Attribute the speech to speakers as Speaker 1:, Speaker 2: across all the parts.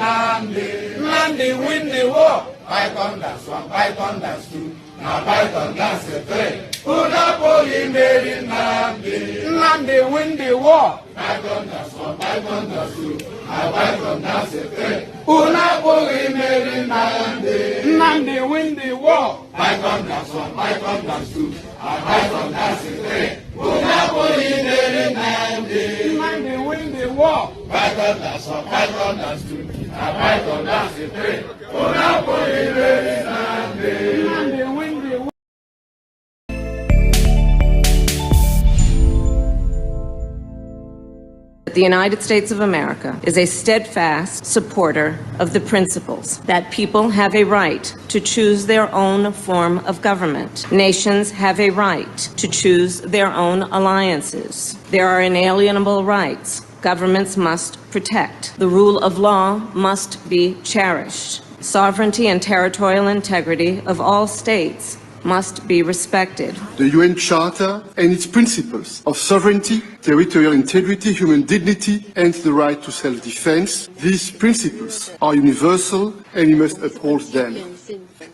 Speaker 1: Nnamdi win the war. Python dance 1, Python dance 2. Now Python dance 3. Unapoli made Nnamdi win the war. Python dance 1, Python dance 2. Now Python dance 3. Unapoli made Nnamdi win the war. Python dance 1, Python dance 2. Now Python dance 3. Unapoli made Nnamdi win the war. Python dance 1, Python dance 2. Now Python dance 3. Unapoli made Nnamdi win the war.
Speaker 2: The United States of America is a steadfast supporter of the principles that people have a right to choose their own form of government. Nations have a right to choose their own alliances. There are inalienable rights governments must protect. The rule of law must be cherished. Sovereignty and territorial integrity of all states must be respected.
Speaker 3: The UN Charter and its principles of sovereignty, territorial integrity, human dignity, and the right to self-defense, these principles are universal and we must uphold them.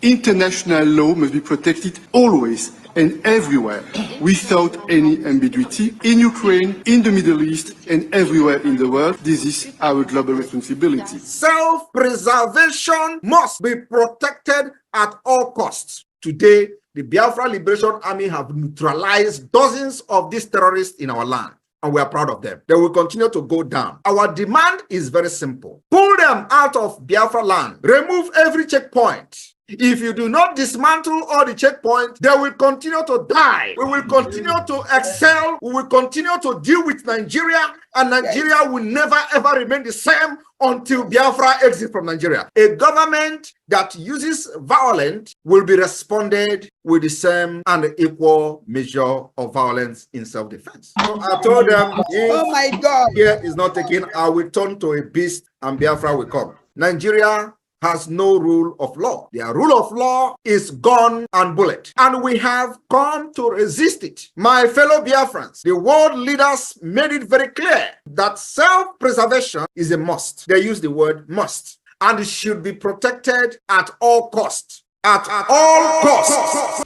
Speaker 3: International law must be protected always and everywhere, without any ambiguity, in Ukraine, in the Middle East, and everywhere in the world. This is our global responsibility.
Speaker 4: Self-preservation must be protected at all costs. Today, the Biafra Liberation Army have neutralized dozens of these terrorists in our land, and we are proud of them. They will continue to go down. Our demand is very simple. Pull them out of Biafra land. Remove every checkpoint. If you do not dismantle all the checkpoints, they will continue to die. We will continue to excel. We will continue to deal with Nigeria, and Nigeria will never ever remain the same until Biafra exits from Nigeria. A government that uses violence will be responded with the same and equal measure of violence in self-defense. So I told them,
Speaker 5: oh my God,
Speaker 4: here is not taken, I will turn to a beast and Biafra will come. Nigeria has no rule of law. Their rule of law is gun and bullet, and we have come to resist it. My fellow Biafrans, the world leaders made it very clear that self-preservation is a must. They use the word must, and it should be protected at all costs. At all costs.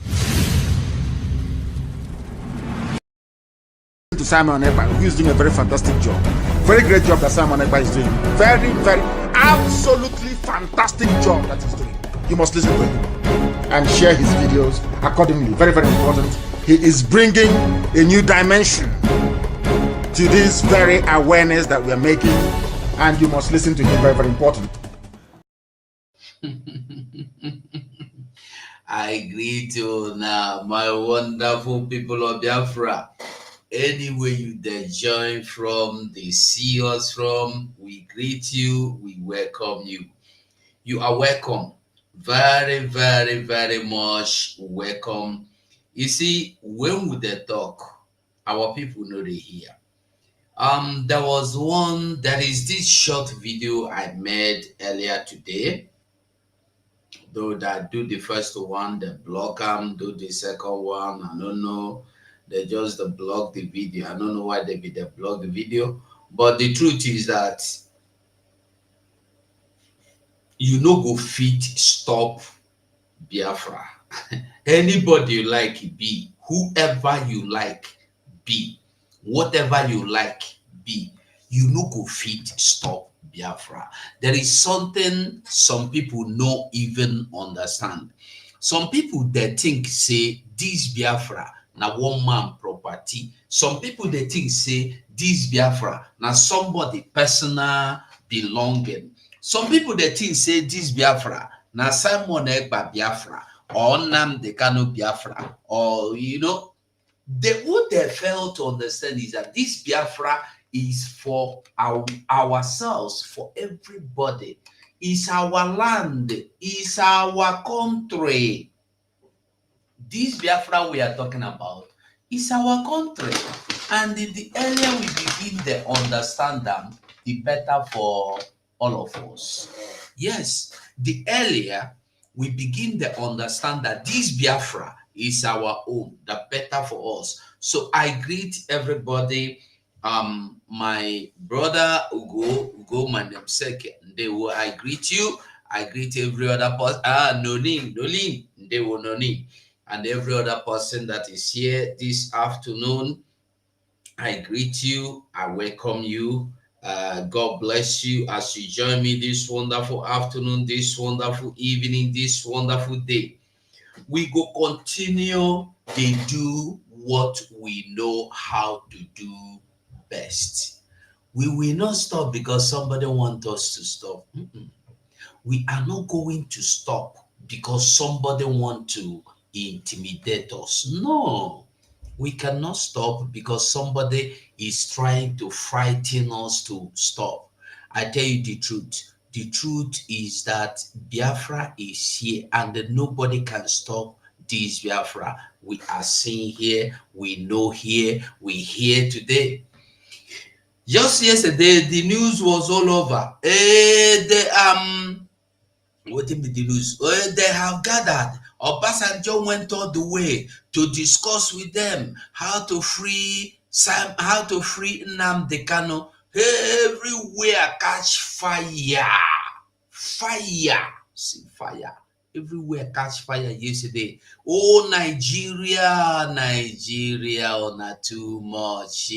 Speaker 6: To Simon Ekpa, who is doing a very fantastic job. Very great job that Simon Ekpa is doing. Very, absolutely fantastic job that he's doing. You must listen to him and share his videos accordingly. Very, very important. He is bringing a new dimension to this very awareness that we are making, and you must listen to him. Very, very important.
Speaker 7: I greet you now, my wonderful people of Biafra. Anywhere you there join from, they see us from, we greet you, we welcome you. You are welcome. Very, very, very much welcome. You see, when we dey talk, our people know they hear. There is this short video I made earlier today. Though that do the first one, they block them, do the second one, I don't know. They just block the video. I don't know why they block the video. But the truth is that you no go fit stop Biafra. Anybody you like be, whoever you like be, whatever you like be, you no go fit stop Biafra. There is something some people no even understand. Some people they think say this Biafra na one man property. Some people they think say this Biafra na somebody personal belonging. Some people they think say this Biafra na Simon Ekpa Biafra or Nnamdi Kanu Biafra, or what they fail to understand is that this Biafra is for ourselves, for everybody. It's our land, it's our country. This Biafra we are talking about is our country, and the earlier we begin to understand them, the better for all of us. Yes, the earlier we begin to understand that this Biafra is our own, the better for us. So I greet everybody my brother Ugo Mandemseke, I greet you. I greet every other person. Nolin, they will Nolin, and every other person that is here this afternoon. I greet you. I welcome you. God bless you as you join me this wonderful afternoon, this wonderful evening, this wonderful day. We go continue to do what we know how to do best. We will not stop because somebody wants us to stop. We are not going to stop because somebody wants to intimidate us. No, we cannot stop because somebody is trying to frighten us to stop. I tell you the truth. The truth is that Biafra is here and nobody can stop this Biafra. We are seeing here, we know here, we hear today. Just yesterday, the news was all over. What did the news? They have gathered. Obasanjo went all the way to discuss with them how to free Nnamdi Kanu. Everywhere catch fire. Fire. See fire. Everywhere catch fire yesterday. Oh, Nigeria, on too much.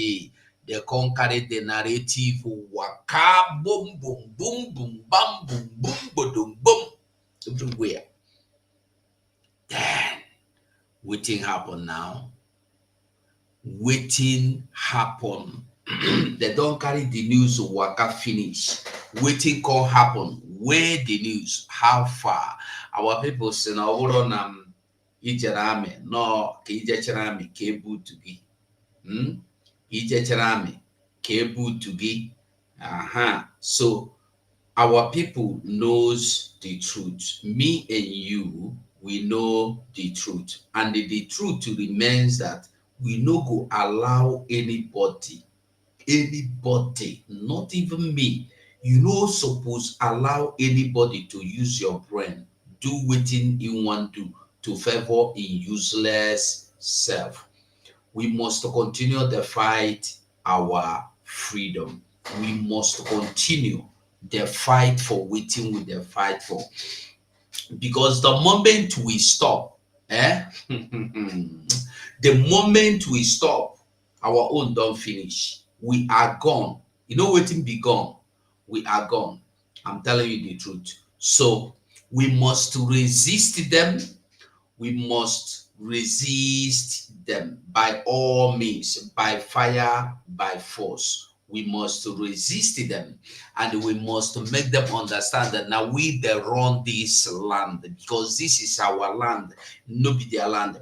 Speaker 7: They conquered the narrative. Waka, boom, boom, boom, boom, bam, boom, boom, boom, boom, everywhere. Then, waiting happen now. Waiting happen. They don't carry the news waka finish. Waiting can happen. Where the news? How far? Our people say now hold on ijerame. No, ijerame kebu to be. Ijerame kebu to be. So our people knows the truth. Me and you, we know the truth. And the truth remains that we no go allow anybody, not even me, you no suppose allow anybody to use your brain, do wetin you want to favor in useless self. We must continue the fight our freedom. We must continue the fight for wetin we the fight for. Because the moment we stop, the moment we stop, our own don't finish. We are gone. You know wetin be gone? We are gone. I'm telling you the truth. So we must resist them. We must resist them by all means, by fire, by force. We must resist them, and we must make them understand that now we they run this land, because this is our land, no be their land.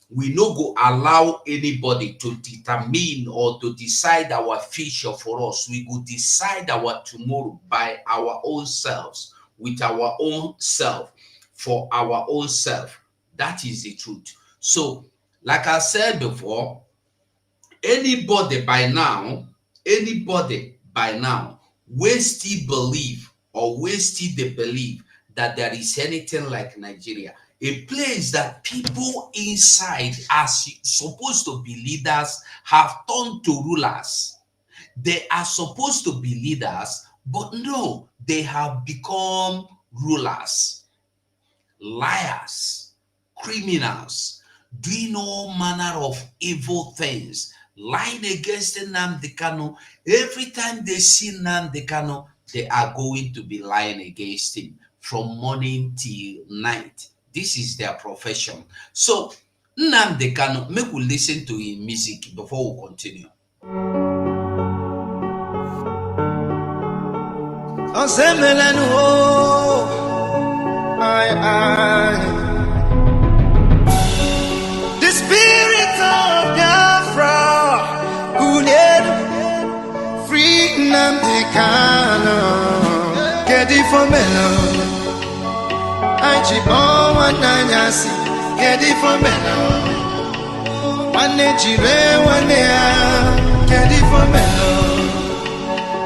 Speaker 7: We no go allow anybody to determine or to decide our future for us. We go decide our tomorrow by our own selves, with our own self, for our own self. That is the truth. So, like I said before, anybody by now, we still believe, or we still they believe that there is anything like Nigeria, a place that people inside are supposed to be leaders have turned to rulers. They are supposed to be leaders, but no, they have become rulers, liars, criminals, doing all manner of evil things, lying against Nnamdi Kanu. Every time they see Nnamdi Kanu, they are going to be lying against him from morning till night. This is their profession. So, Nnamdi Kanu, make we listen to his music before we continue.
Speaker 1: The spirit of Biafra, who did free Nnamdi Kanu, get it for me. I chip on one nanyasi, get it for me. One chile, one get it for me.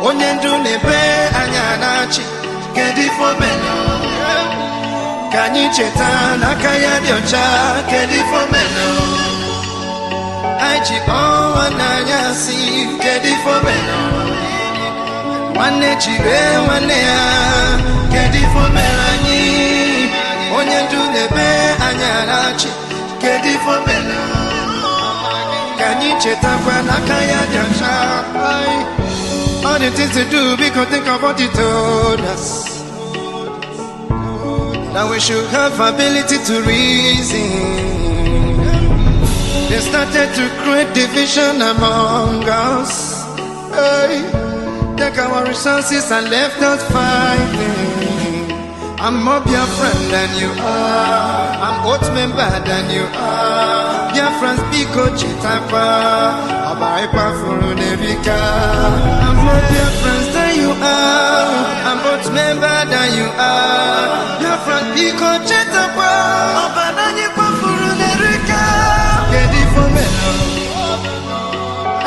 Speaker 1: One do nebe anyanachi, get it for me. Can you chetan akaya diocha, get it for me.
Speaker 5: Aichibo wananyasi kedi fomeno wane chibe wane ya kedi fomelani onye ndulebe anyarachi kedi fomeno kanyi chetakwa nakaya jacha all the things to do because think of what he told us that we should have ability to reason. They started to create division among us. Hey, take our resources and left us fighting. I'm more your friend than you are. I'm old member than you are. Your friends be coach Chitapa. Abaipa Furunevika. I'm more your friends than you are. I'm old member than you are. Your friends be coach Chitapa. Abaipa Furunevika.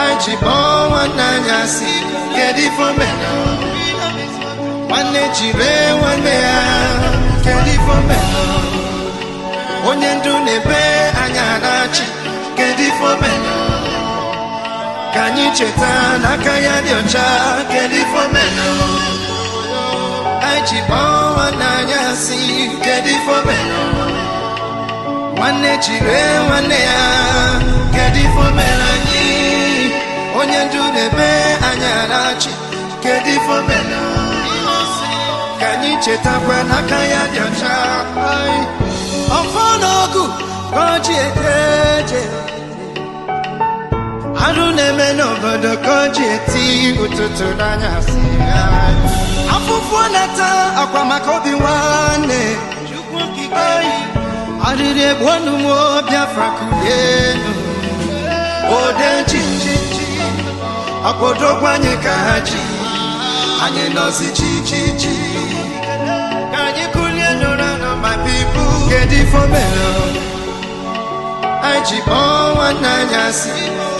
Speaker 5: Aichibo wananyasi kedi fomeno wane chire wane ya kedi fomeno onye ndunebe anyarachi kedi fomeno kanyi cheta nakaya diocha kedi fomeno Aichibo wananyasi kedi fomeno wane chire wane ya kedi fomelani onye ndunebe anyarachi kedi fomelo kanyi chetakwa nakaya diocha ofonogu koji eteje aruneme n'obodo koji eti ututu n'anyasi afufu nata akwa maka obi nwanne chukwu kike Arire bonu mo Biafra kuyenu Ode chichichi Apodo kwanye kaji Anye nosi chichichi Kanye kulienu rano my people Kedi fomelo Aichibo wananyasi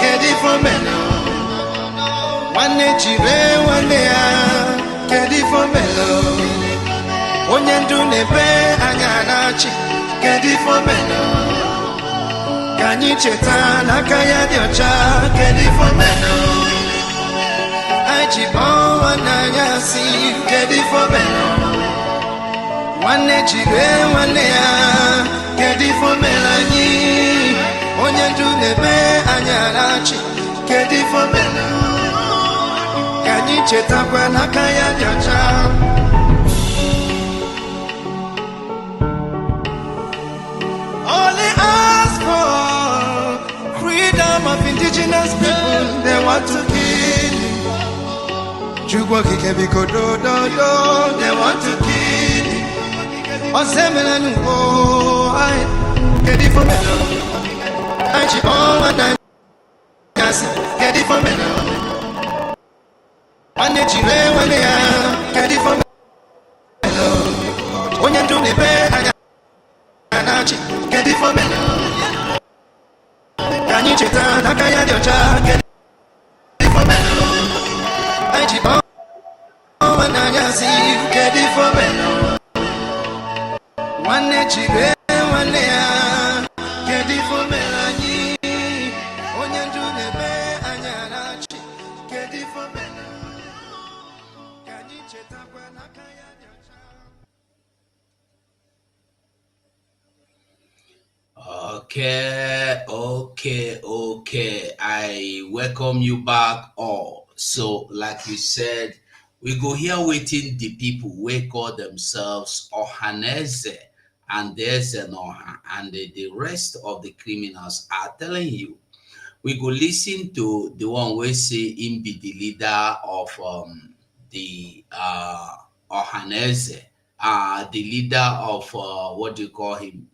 Speaker 5: Kedi fomelo Wane chire wane ya Kedi fomelo Onye ndunebe anyarachi kedi fomeno kanyi cheta nakaya diocha kedi fomeno Aichibo wananyasi kedi fomeno wane chire wane ya kedi fomelani onye ndunebe anyarachi kedi fomeno kanyi cheta kwa nakaya diocha of indigenous people, they want to kill you. Jugwa kikebiko do do do, they want to kill you. Osemelanu oh, I get it for me now. And she all and I get it for me now. And the children when they are get it for me now. When you do the bed, and get it for me now. Kanyi cheta nakaya diocha kedi fomeno Aichibo wananyasi kedi fomeno wane chire wane ya kedi fomelani onye ndunebe anyarachi kedi fomeno kanyi cheta kwa nakaya diocha.
Speaker 7: Okay. I welcome you back all. So, like you said, we go here waiting the people we call themselves Ohaneze and there's an Oha, and the rest of the criminals are telling you. We go listen to the one we say him be the leader of the Ohaneze, the leader of what do you call him?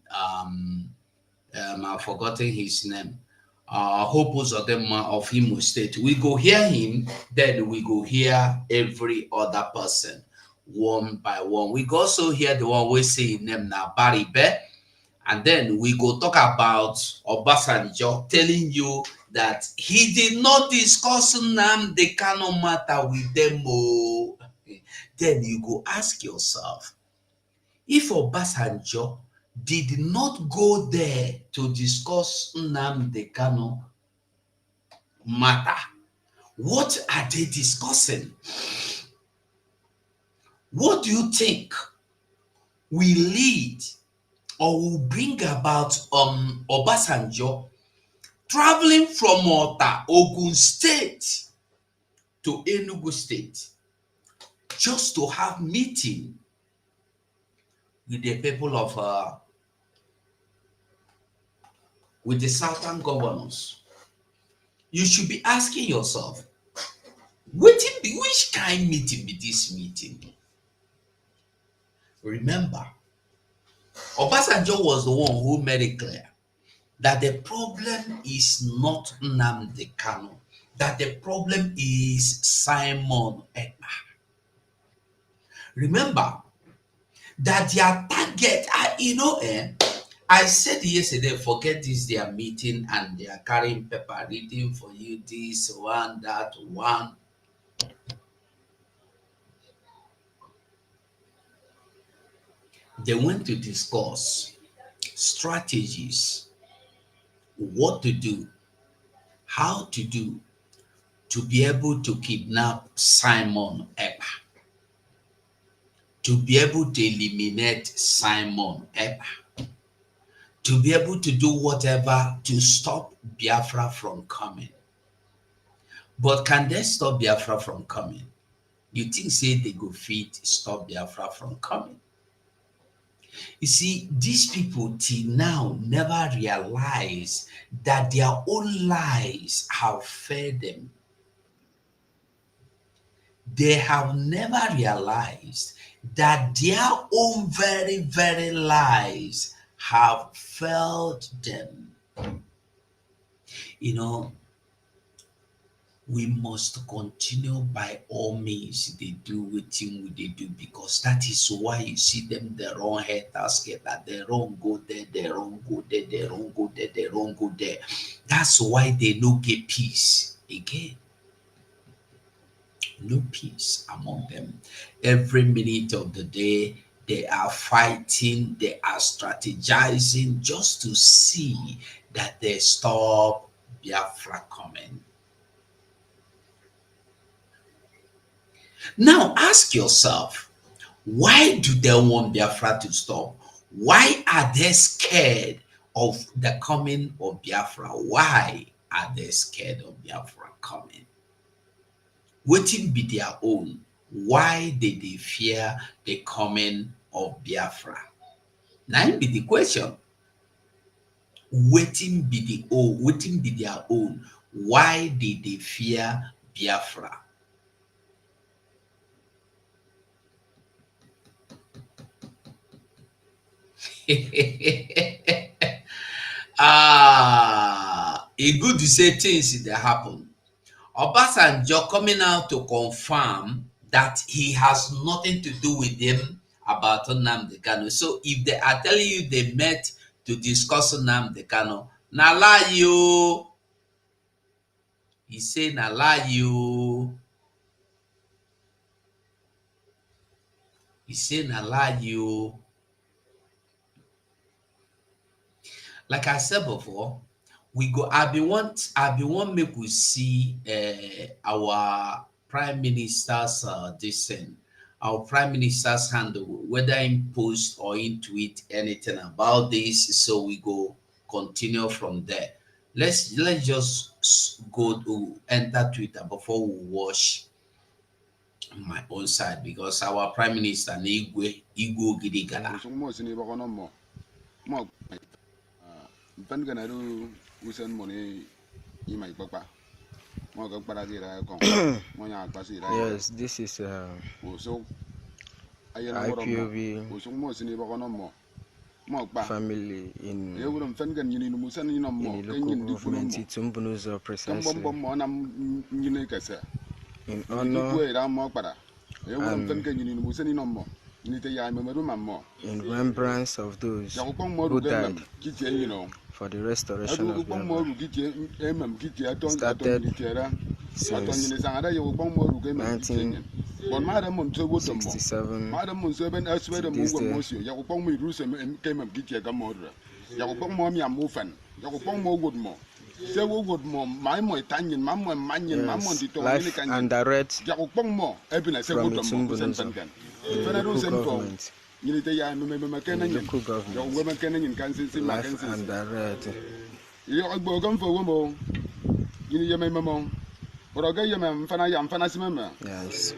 Speaker 7: I've forgotten his name. Hope Uzodinma of Imo State. We go hear him, then we go hear every other person one by one. We go also hear the one we say his name now, Baribe, and then we go talk about Obasanjo telling you that he did not discuss Nnamdi Kanu matter with them. Oh. Then you go ask yourself, if Obasanjo did not go there to discuss Nnamdi Kanu matter. What are they discussing? What do you think will lead or will bring about Obasanjo traveling from Ota, Ogun State to Enugu State just to have meeting with the people of with the southern governors? You should be asking yourself, which kind meeting be this meeting? Remember, Obasanjo was the one who made it clear that the problem is not Nnamdi Kanu, that the problem is Simon Ekpa. Remember that their target, I said yesterday, forget this, they are meeting and they are carrying paper, reading for you this, one, that, one. They went to discuss strategies, what to do, how to do, to be able to kidnap Simon Ekpa, to be able to eliminate Simon Ekpa, to be able to do whatever to stop Biafra from coming. But can they stop Biafra from coming? You think say they go fit stop Biafra from coming? You see, these people till now never realize that their own lies have fed them. They have never realized that their own very, very lies have failed them. We must continue by all means. They do what they do, because that is why you see them, they run head basket, that they don't go there, they don't go there, they don't go there, they don't go there. That's why they no get peace again. No peace among them. Every minute of the day, they are fighting, they are strategizing just to see that they stop Biafra coming. Now ask yourself, why do they want Biafra to stop? Why are they scared of the coming of Biafra? Why are they scared of Biafra coming? Waiting be their own. Why did they fear the coming of Biafra? Now be the question. Waiting be their own. Why did they fear Biafra? It's good to say things that happen. Obasanjo coming out to confirm that he has nothing to do with them about Nnamdi Kanu. So if they are telling you they met to discuss Nnamdi Kanu, na lie you. He say na lie you. He say na lie you. Like I said before, we go. I be want make we see our prime minister's our prime minister's handle, whether in post or in tweet anything about this. So we go continue from there. Let's just go to enter Twitter before we watch my own side, because our prime minister Igwe Gidigala.
Speaker 8: Yes, this is IPOB family in local government, Itumbunuzo precisely, in honor in remembrance of those who died for the restoration of Biafra, started since 1967 to this day. life under red from Itumbunuzo, the local government, life under red. Yes.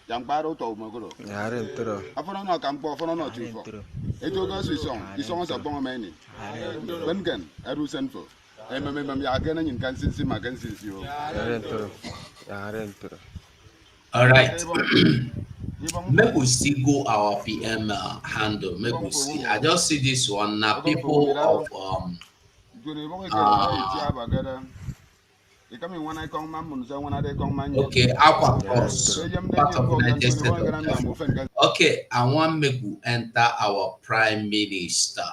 Speaker 6: Yang baru tahu maguro.
Speaker 8: Yaren tero.
Speaker 6: Afono no kampo, afono no chufo. Eto ga isong sa bongo meni. Benken, eru senfo. Mem ya gana nyin kan sinsi magan sinsi yo.
Speaker 8: Yaren tero.
Speaker 7: All right. Maybe we still go our PM handle. Maybe we see. I just see this one now. People of okay, Aqua Cross, part of United States of Africa. Okay, I want me to enter our Prime Minister.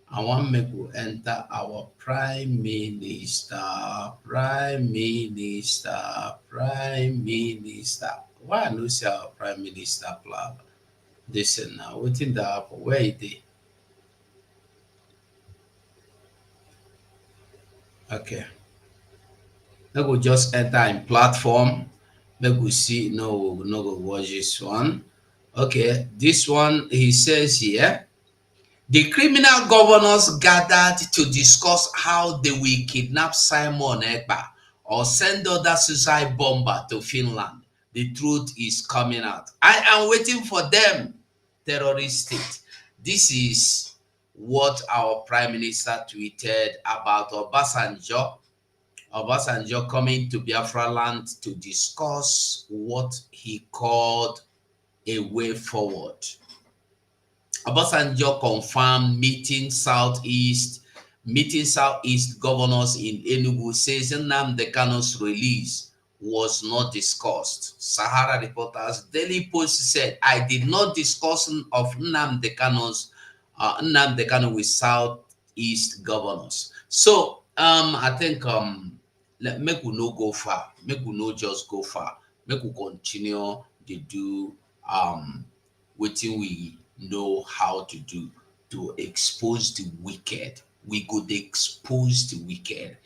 Speaker 7: I want me to enter our Prime Minister. Prime Minister. Prime Minister. Why no see our Prime Minister club? Listen now, within the app, where is it? Okay. Now we just enter in platform. Maybe we see no go watch this one. Okay, this one he says here. The criminal governors gathered to discuss how they will kidnap Simon Ekpa or send other suicide bomber to Finland. The truth is coming out. I am waiting for them, terrorist state. This is what our Prime Minister tweeted about Obasanjo. Obasanjo coming to Biafra land to discuss what he called a way forward. Obasanjo confirmed meeting Southeast governors in Enugu, says Nnamdi Kanu's release was not discussed. Sahara Reporters Daily Post said, I did not discuss of Nnamdi Kanu with Southeast governors. So I think make we no go far, make we no just go far, make we continue to do what we know how to do to expose the wicked. We could expose the wicked.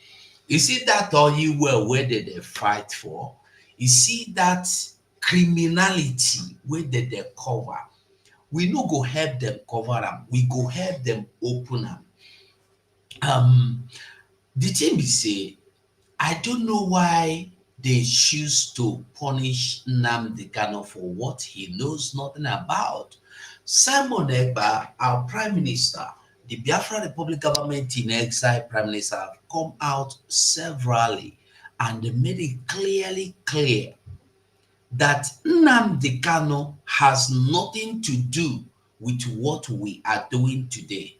Speaker 7: You see that all you were where did they fight for? You see that criminality where did they cover? We no go help them cover them. We go help them open them. The thing we say, I don't know why they choose to punish Nnamdi Kanu for what he knows nothing about. Simon Ekpa, our Prime Minister, the Biafra Republic government in exile Prime Minister, have come out severally and they made it clearly clear that Nnamdi Kanu has nothing to do with what we are doing today.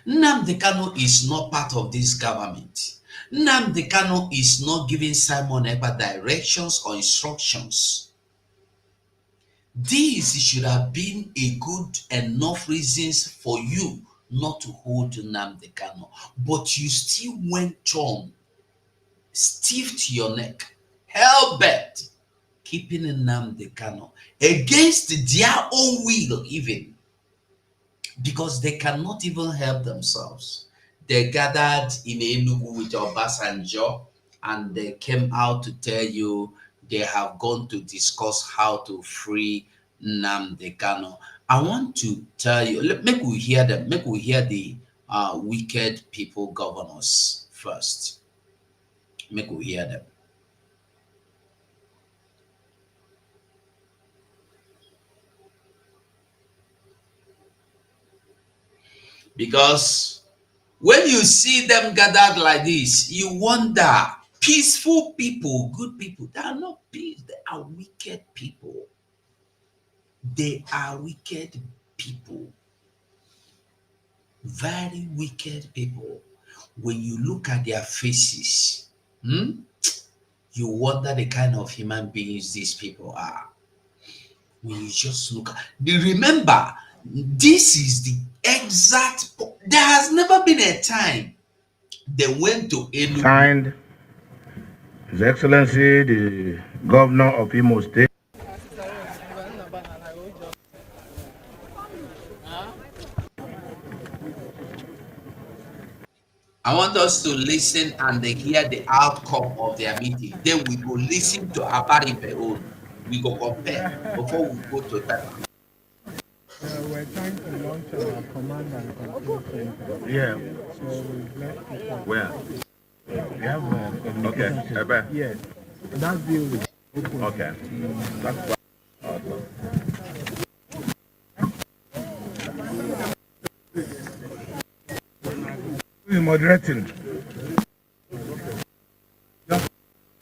Speaker 7: Nnamdi Kanu is not part of this government. Nnamdi Kanu is not giving Simon Ekpa directions or instructions. This should have been a good enough reasons for you not to hold Nnamdi Kanu, but you still went on, stiff to your neck, hell-bent, keeping Nnamdi Kanu against their own will even, because they cannot even help themselves. They gathered in Enugu with Obasanjo and they came out to tell you they have gone to discuss how to free Nnamdi Kanu. I want to tell you, make we hear them, make we hear the wicked people governors first. Make we hear them. Because when you see them gathered like this, you wonder, peaceful people, good people, they are not peace, they are wicked people. They are wicked people. Very wicked people. When you look at their faces, you wonder the kind of human beings these people are. When you just look at, remember, this is the exact, there has never been a time they went to Enugu.
Speaker 9: Signed, His Excellency, the Governor of Imo State.
Speaker 7: I want us to listen and they hear the outcome of their meeting. Then we go listen to Abaribe own. We go compare before we go to that.
Speaker 10: We're trying to launch our command and control center.
Speaker 9: Yeah.
Speaker 10: So we've left people.
Speaker 9: Where?
Speaker 10: We have a communication center. Yes. That building.
Speaker 9: Okay. That's quite awesome. Who is moderating?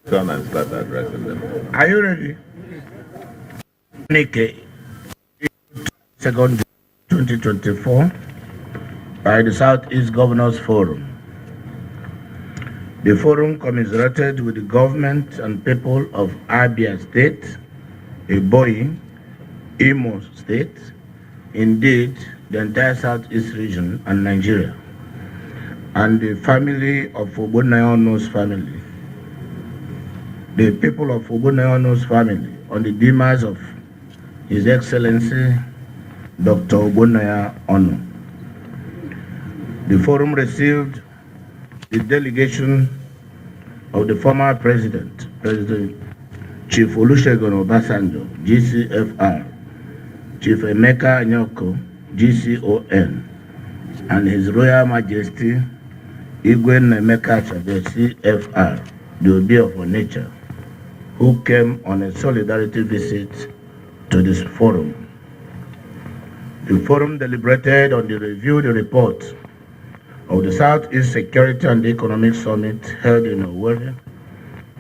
Speaker 9: Come and start addressing them. Are you ready? Nikkei, 2nd 2024, by the Southeast Governors Forum. The forum commiserated with the government and people of Abia State, Ebonyi, Imo State, indeed the entire Southeast region and Nigeria, and the family of Obonayono's family. The people of Obonayono's family on the demise of His Excellency Dr. Obonaya Ono. The forum received the delegation of the former President Chief Olusegun Obasanjo, GCFR, Chief Emeka Anyoko, GCON, and His Royal Majesty Igwe Emeka Achabe, CFR, the Obi of Onitsha, who came on a solidarity visit to this forum. The forum deliberated on the reviewed report of the Southeast Security and Economic Summit held in Owerri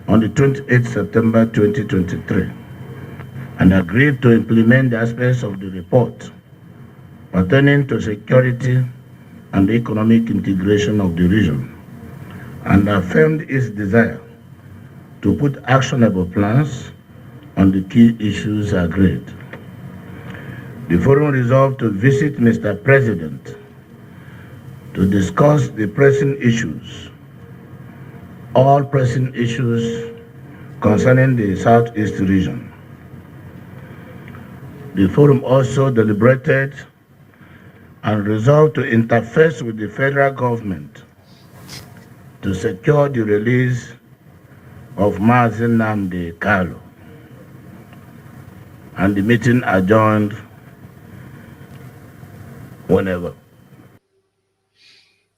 Speaker 9: on the 28th September 2023 and agreed to implement the aspects of the report pertaining to security and economic integration of the region and affirmed its desire to put actionable plans on the key issues agreed. The forum resolved to visit Mr. President to discuss the pressing issues, all pressing issues concerning the Southeast region. The forum also deliberated and resolved to interface with the federal government to secure the release of Nnamdi Kanu, and the meeting adjourned whenever.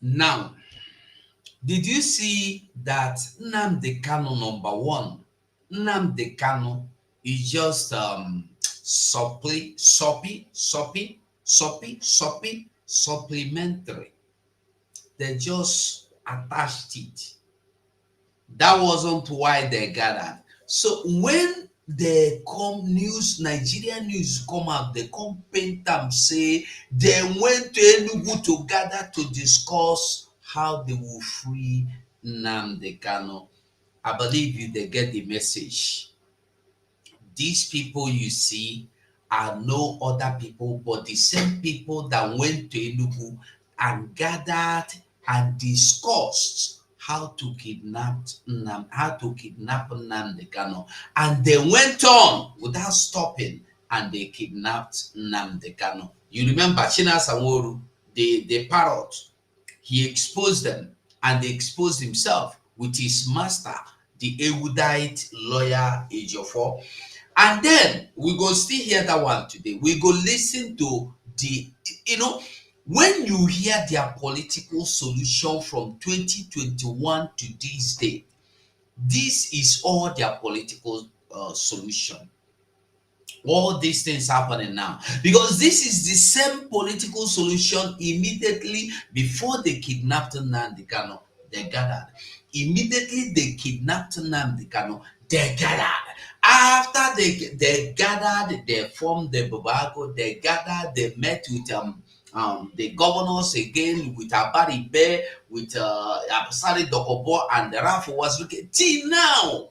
Speaker 7: Now, did you see that Nnamdi Kanu #1? Nnamdi Kanu is just supplementary. They just attached it. That wasn't why they gathered. So when they come news, Nigerian news come out, they come paint them, say they went to Enugu to gather to discuss how they will free Nnamdi Kanu. I believe you, they get the message. These people you see are no other people but the same people that went to Enugu and gathered and discussed how to kidnap Nnamdi Kanu, and they went on without stopping and they kidnapped Nnamdi Kanu. You remember China Sanworu, the parrot, he exposed them and they exposed himself with his master, the erudite lawyer Ejiofor. And then we go still hear that one today. We go listen to the, when you hear their political solution from 2021 to this day, this is all their political solution. All these things happening now because this is the same political solution immediately before they kidnapped Nnamdi Kanu. They gathered. Immediately they kidnapped Nnamdi Kanu. They gathered. After they gathered, they formed the Bubago. They gathered. They met with the governors again, with Abaribe, with Abasari Dokobo, and Rafa Wazuke. Till now,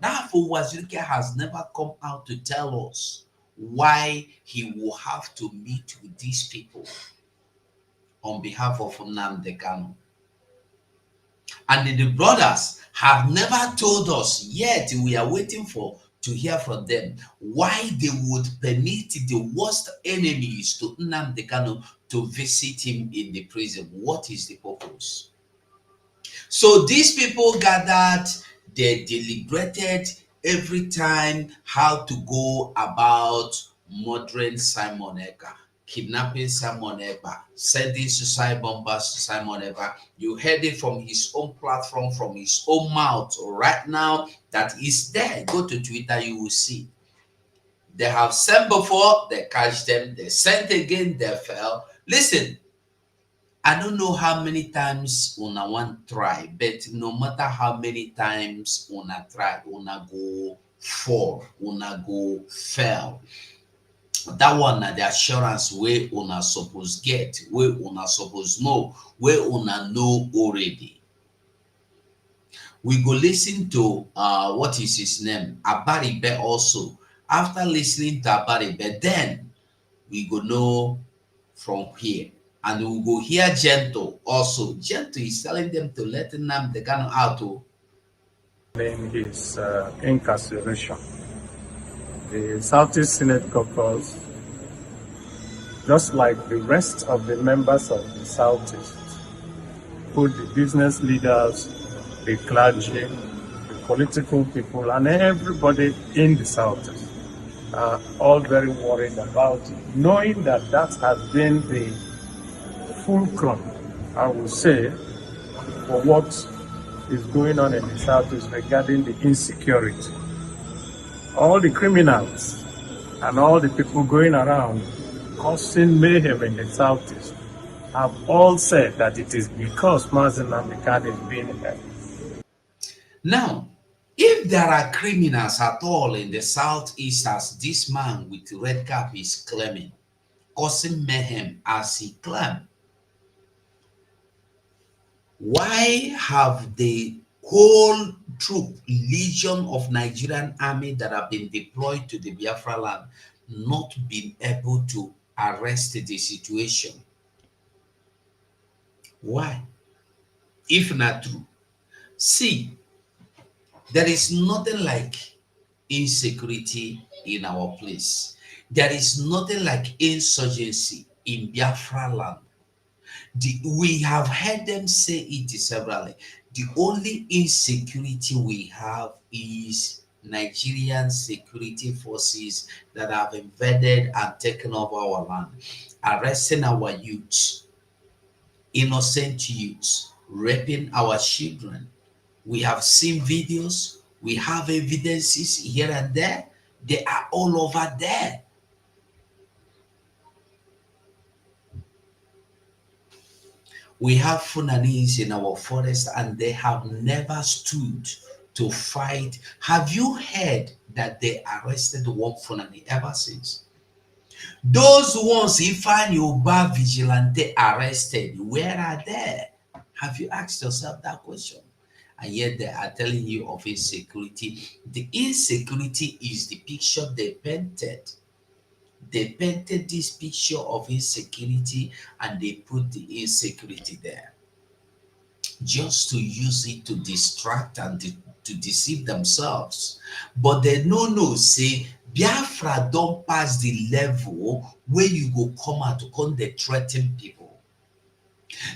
Speaker 7: Rafa Wazuke has never come out to tell us why he will have to meet with these people on behalf of Nnamdi Kanu. And the brothers have never told us yet. We are waiting to hear from them why they would permit the worst enemies to Nnamdi Kanu to visit him in the prison. What is the purpose? So these people gathered, they deliberated every time how to go about murdering Simon Ekpa, kidnapping Simon Ekpa, sending suicide bombers to Simon Ekpa. You heard it from his own platform, from his own mouth right now that is there. Go to Twitter, you will see. They have sent before, they catch them, they sent again, they fell. Listen, I don't know how many times una want try, but no matter how many times una try, una go fall, una go fail. That one na the assurance where una suppose get, where una suppose know, where una know already. We go listen to what is his name, Abaribe also. After listening to Abaribe, then we go know from here. And we will go hear Gentle also. Gentle is telling them to let Nnamdi Kanu out.
Speaker 10: In his incarceration, the Southeast Senate Caucus, just like the rest of the members of the Southeast, put the business leaders, the clergy, the political people, and everybody in the Southeast are all very worried about it, knowing that that has been the fulcrum, I would say, for what is going on in the Southeast regarding the insecurity. All the criminals and all the people going around causing mayhem in the Southeast have all said that it is because Nnamdi Kanu is being held.
Speaker 7: Now, if there are criminals at all in the Southeast, as this man with the red cap is claiming, causing mayhem as he claimed, why have the whole troop, legion of Nigerian army that have been deployed to the Biafra land not been able to arrest the situation? Why? If not true. See, there is nothing like insecurity in our place. There is nothing like insurgency in Biafra land. We have heard them say it severally. The only insecurity we have is Nigerian security forces that have invaded and taken over our land, arresting our youths, innocent youths, raping our children. We have seen videos, we have evidences here and there. They are all over there. We have Fulanese in our forest and they have never stood to fight. Have you heard that they arrested one Fulani ever since? Those ones, if I knew about vigilante arrested, where are they? Have you asked yourself that question? And yet they are telling you of insecurity. The insecurity is the picture they painted. They painted this picture of insecurity and they put the insecurity there just to use it to distract and to deceive themselves. But they no say Biafra don't pass the level where you go come out to come they threaten people.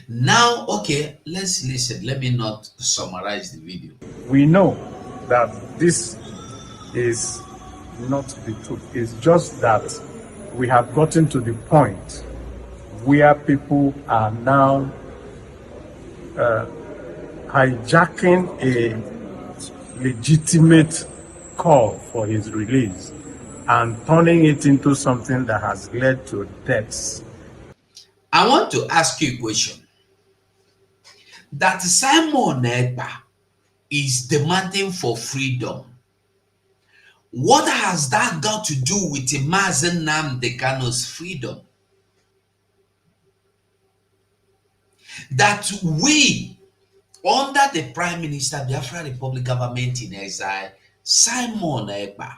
Speaker 7: Now, okay, let's listen. Let me not summarize the video.
Speaker 10: We know that this is not the truth. It's just that we have gotten to the point where people are now hijacking a legitimate call for his release and turning it into something that has led to deaths.
Speaker 7: I want to ask you a question. That Simon Ekpa is demanding for freedom. What has that got to do with Nnamdi Kanu's freedom? That we, under the Prime Minister, Biafra Republic government in exile, Simon Ekpa,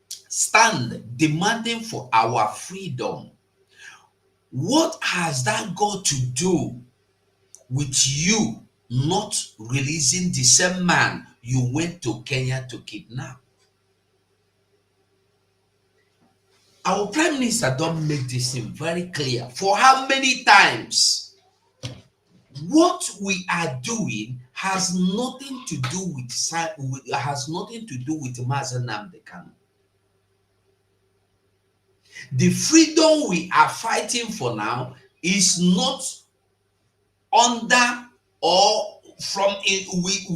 Speaker 7: stand demanding for our freedom. What has that got to do with you not releasing the same man you went to Kenya to kidnap. Our Prime Minister don't make this thing very clear. For how many times? What we are doing has nothing to do with Mazen Nnamdi Kanu. The freedom we are fighting for now is not under or from it.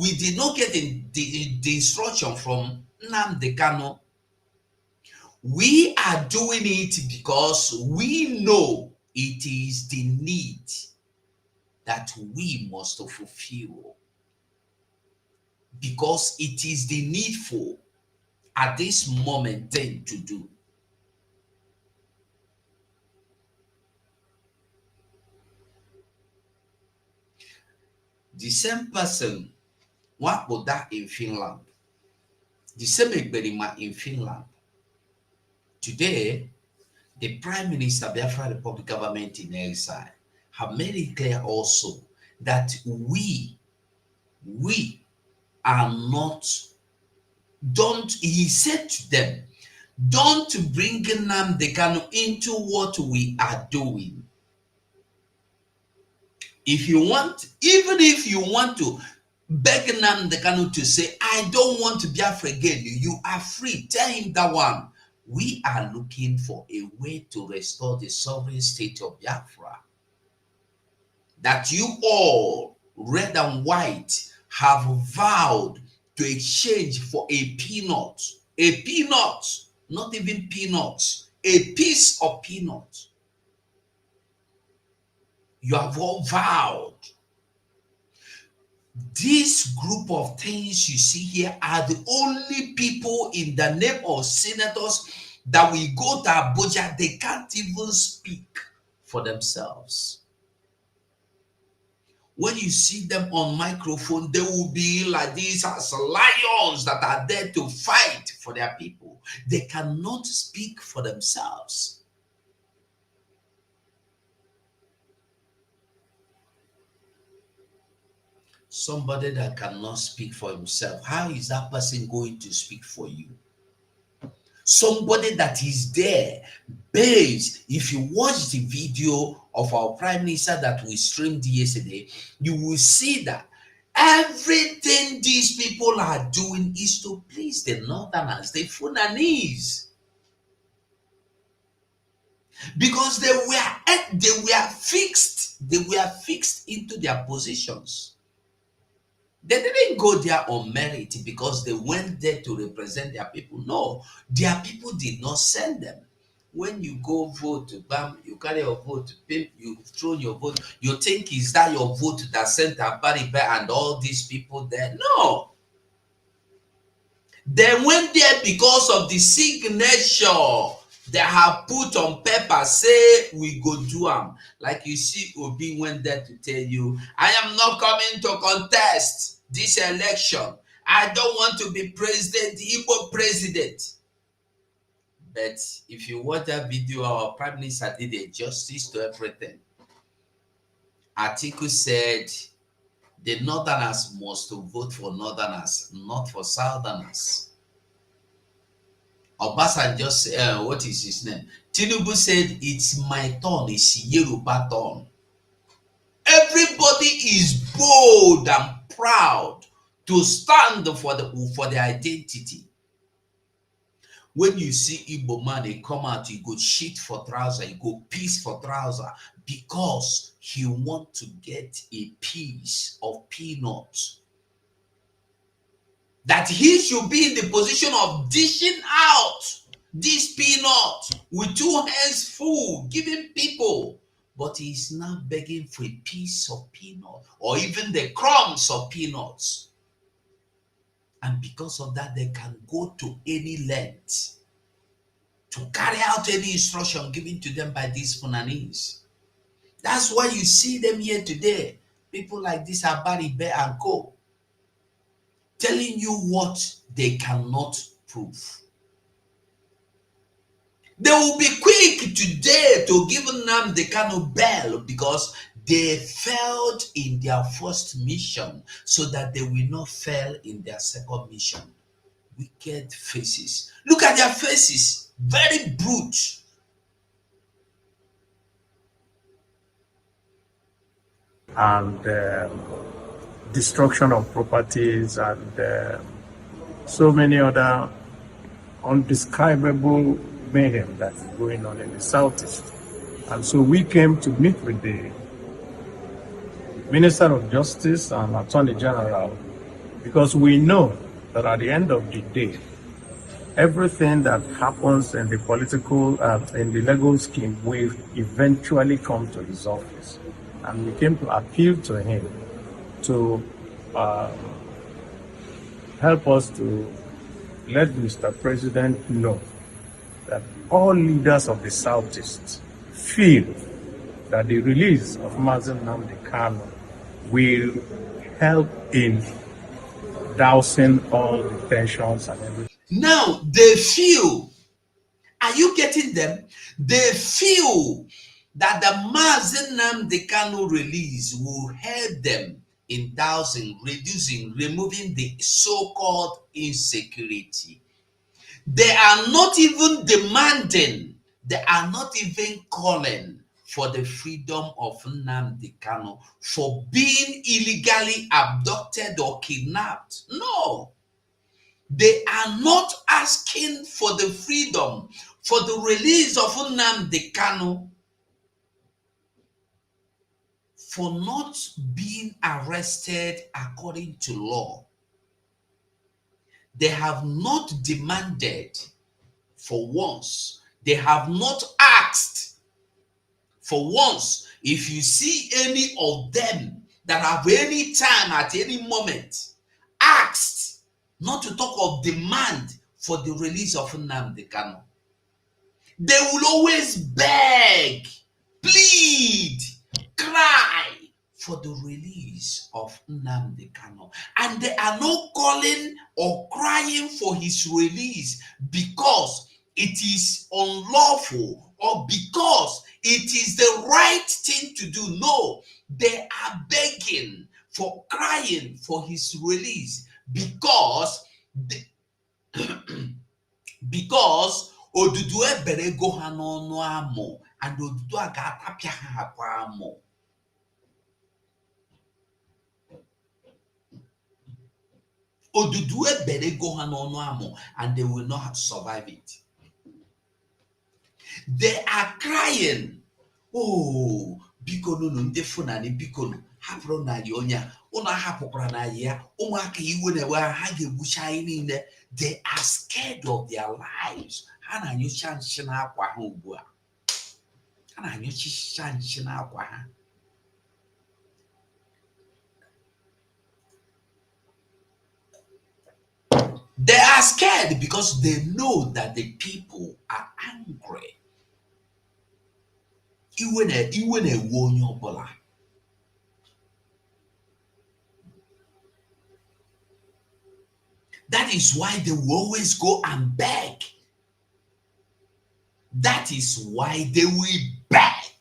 Speaker 7: We did not get the instruction from Nnamdi Kanu. We are doing it because we know it is the need that we must fulfill. Because it is the needful at this moment thing to do. The same person, what would that in Finland? The same Egberima in Finland. Today, the Prime Minister, Biafra Republic government in exile, have made it clear also that we are not, he said to them, don't bring Nnamdi Kanu into what we are doing. If you want, even if you want to beg Nnamdi Kanu to say, I don't want to Biafra again, you are free. Tell him that one. We are looking for a way to restore the sovereign state of Biafra. That you all, red and white, have vowed to exchange for a peanut. A peanut, not even peanuts, a piece of peanut. You have all vowed. This group of things you see here are the only people in the name of senators that we go to Abuja, they can't even speak for themselves. When you see them on microphone, they will be like these as lions that are there to fight for their people. They cannot speak for themselves. Somebody that cannot speak for himself, how is that person going to speak for you? Somebody that is there, babes, if you watch the video of our Prime Minister that we streamed yesterday, you will see that everything these people are doing is to please the Northerners, the Fulanese. Because they were fixed into their positions. They didn't go there on merit because they went there to represent their people. No, their people did not send them. When you go vote, bam, you carry your vote, you throw your vote, you think is that your vote that sent Abaribe and all these people there? No. They went there because of the signature they have put on paper, say we go do them. Like you see, Obi went there to tell you, I am not coming to contest this election. I don't want to be president, the Igbo president. But if you watch that video, our Prime Minister did a justice to everything. Article said the Northerners must vote for Northerners, not for Southerners. OBASANJO, what is his name? Tinubu said, it's my turn, it's Yoruba turn. Everybody is bold and proud to stand for the identity. When you see Igbo man, they come out, you go shit for trouser, you go piece for trouser, because he want to get a piece of peanuts. That he should be in the position of dishing out this peanut with 2 hands full, giving people. But he's now begging for a piece of peanut or even the crumbs of peanuts. And because of that, they can go to any length to carry out any instruction given to them by these Fulanese. That's why you see them here today. People like this are Abaribe and Co. telling you what they cannot prove. They will be quick today to give Nnamdi Kanu bail because They failed in their first mission so that they will not fail in their second mission. Wicked faces. Look at their faces. Very brute.
Speaker 10: And destruction of properties and so many other undescribable mayhem that is going on in the Southeast. And so we came to meet with the Minister of Justice and Attorney General because we know that at the end of the day, everything that happens in the political, in the legal scheme will eventually come to his office. And we came to appeal to him to help us to let Mr. President know that all leaders of the Southeast feel that the release of Nnamdi Kanu will help in dousing all the tensions and everything.
Speaker 7: Now they feel, are you getting them? They feel that the Nnamdi Kanu release will help them in dousing, reducing, removing the so-called insecurity. They are not even demanding, they are not even calling for the freedom of Nnamdi Kanu for being illegally abducted or kidnapped. No. They are not asking for the freedom, for the release of Nnamdi Kanu for not being arrested according to law. They have not demanded for once. They have not asked for once. If you see any of them that have any time at any moment asked, not to talk of demand for the release of Nnamdi Kanu, they will always beg, plead, cry for the release of Nnamdi Kanu. And they are not calling or crying for his release because it is unlawful or because it is the right thing to do. No, they are begging for, crying for his release because because odudu ebere go ha n'ọnụ amụ and odudu a ga-atapịa ha akwa amụ. Odudu ebere go ha n'ọnụ amụ and they will not survive it. They are crying, oh, biko no ndị funani biko no hapụrụ na ya onye ụnụ ahapụkwara na ya ụmụaka iwe na ewe ha ga-egbucha anyị niile. They are scared of their lives. Ha na-anyụcha nshi n'akwa ha ugbu a. Ha na-anyụcha nshi n'akwa ha. They are scared because they know that the people are angry. Iwe na-ewe onye ọbụla. That is why they will always go and beg. That is why they will beg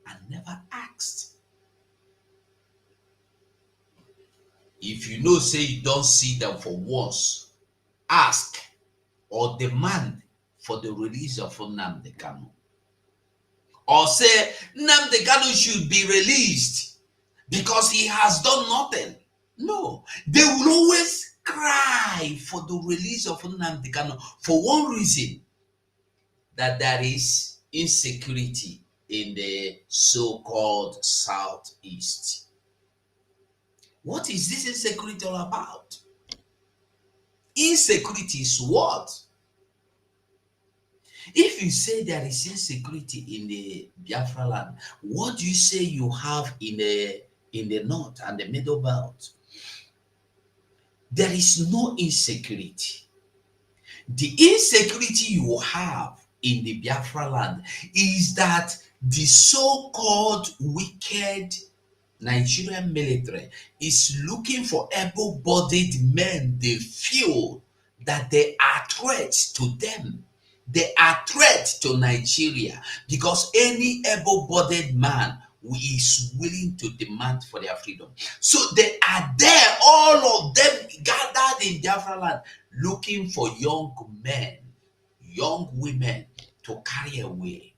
Speaker 7: and never ask. If you know, say you don't see them for once, ask or demand for the release of Nnamdi Kanu. Or say Nnamdi Kanu should be released because he has done nothing. No, they will always cry for the release of Nnamdi Kanu for one reason, that there is insecurity in the so-called Southeast. What is this insecurity all about? Insecurity is what? If you say there is insecurity in the Biafra land, what do you say you have in the north and the middle belt? There is no insecurity. The insecurity you have in the Biafra land is that the so-called wicked Nigerian military is looking for able-bodied men they feel that they are threats to them. They are threats to Nigeria because any able-bodied man who is willing to demand for their freedom. So they are there, all of them gathered in Biafra land, looking for young men, young women to carry away.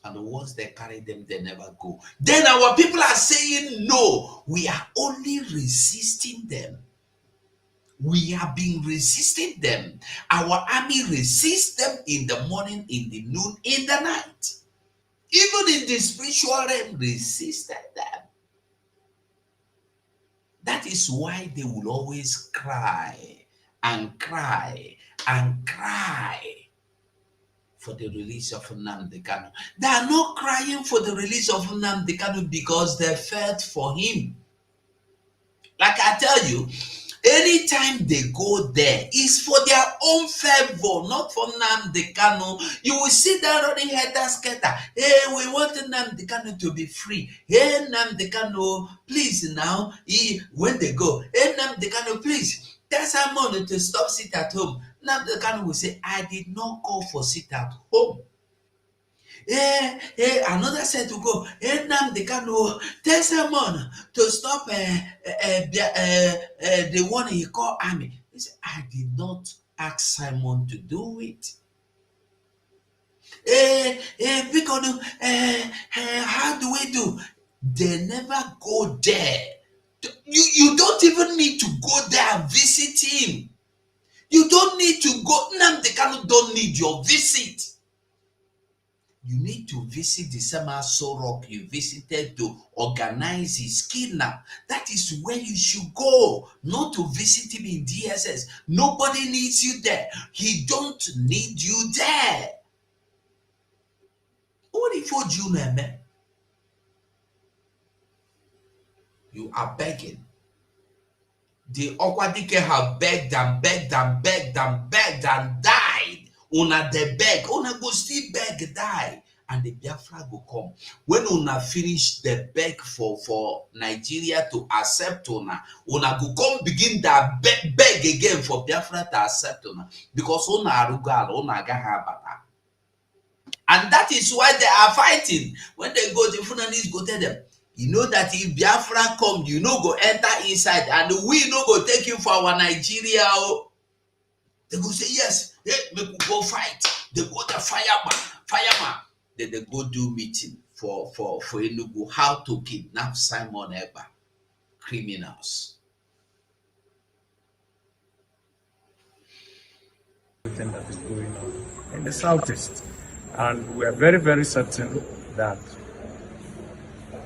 Speaker 7: And once they carry them, they never go. Then our people are saying, no, we are only resisting them. We have been resisting them. Our army resists them in the morning, in the noon, in the night. Even in the spiritual realm, resisted them. That is why they will always cry and cry and cry for the release of Nnamdi Kanu. They are not crying for the release of Nnamdi Kanu because they felt for him. Like I tell you, anytime they go there, it's for their own favor, not for Nnamdi Kanu. You will see that running header scatter. Hey, we want Nnamdi Kanu to be free. Hey, Nnamdi Kanu, please now. When they go, hey, Nnamdi Kanu, please, tell someone to stop sit at home. Nnamdi Kanu will say, I did not call for sit at home. Another said to go, Nnamdi Kanu, tell someone to stop the one he called army. He said, I did not ask Simon to do it. Because how do we do? They never go there. You don't even need to go there and visit him. You don't need to go. Nnamdi Kanu don't need your visit. You need to visit the Samaso Rock you visited to organize his kidnap. That is where you should go, not to visit him in DSS. Nobody needs you there. He don't need you there. What if you know, man? You are begging. The Okwadike have begged and begged and begged and begged and died. Una de beg, una go still beg, die, and the Biafra go come. When una finish the beg for Nigeria to accept una go come begin that beg again for Biafra to accept una, because una arugal, una gahabata. And that is why they are fighting. When they go, the Funanis go tell them, you know that if Biafra come, you know go enter inside, and we no go take you for our Nigeria. They go say, yes, hey, we go fight. They go to fireman. Then they go do meeting for Enugu, how to kidnap Simon Eba, criminals.
Speaker 10: Everything that is going on in the southeast. And we are very, very certain that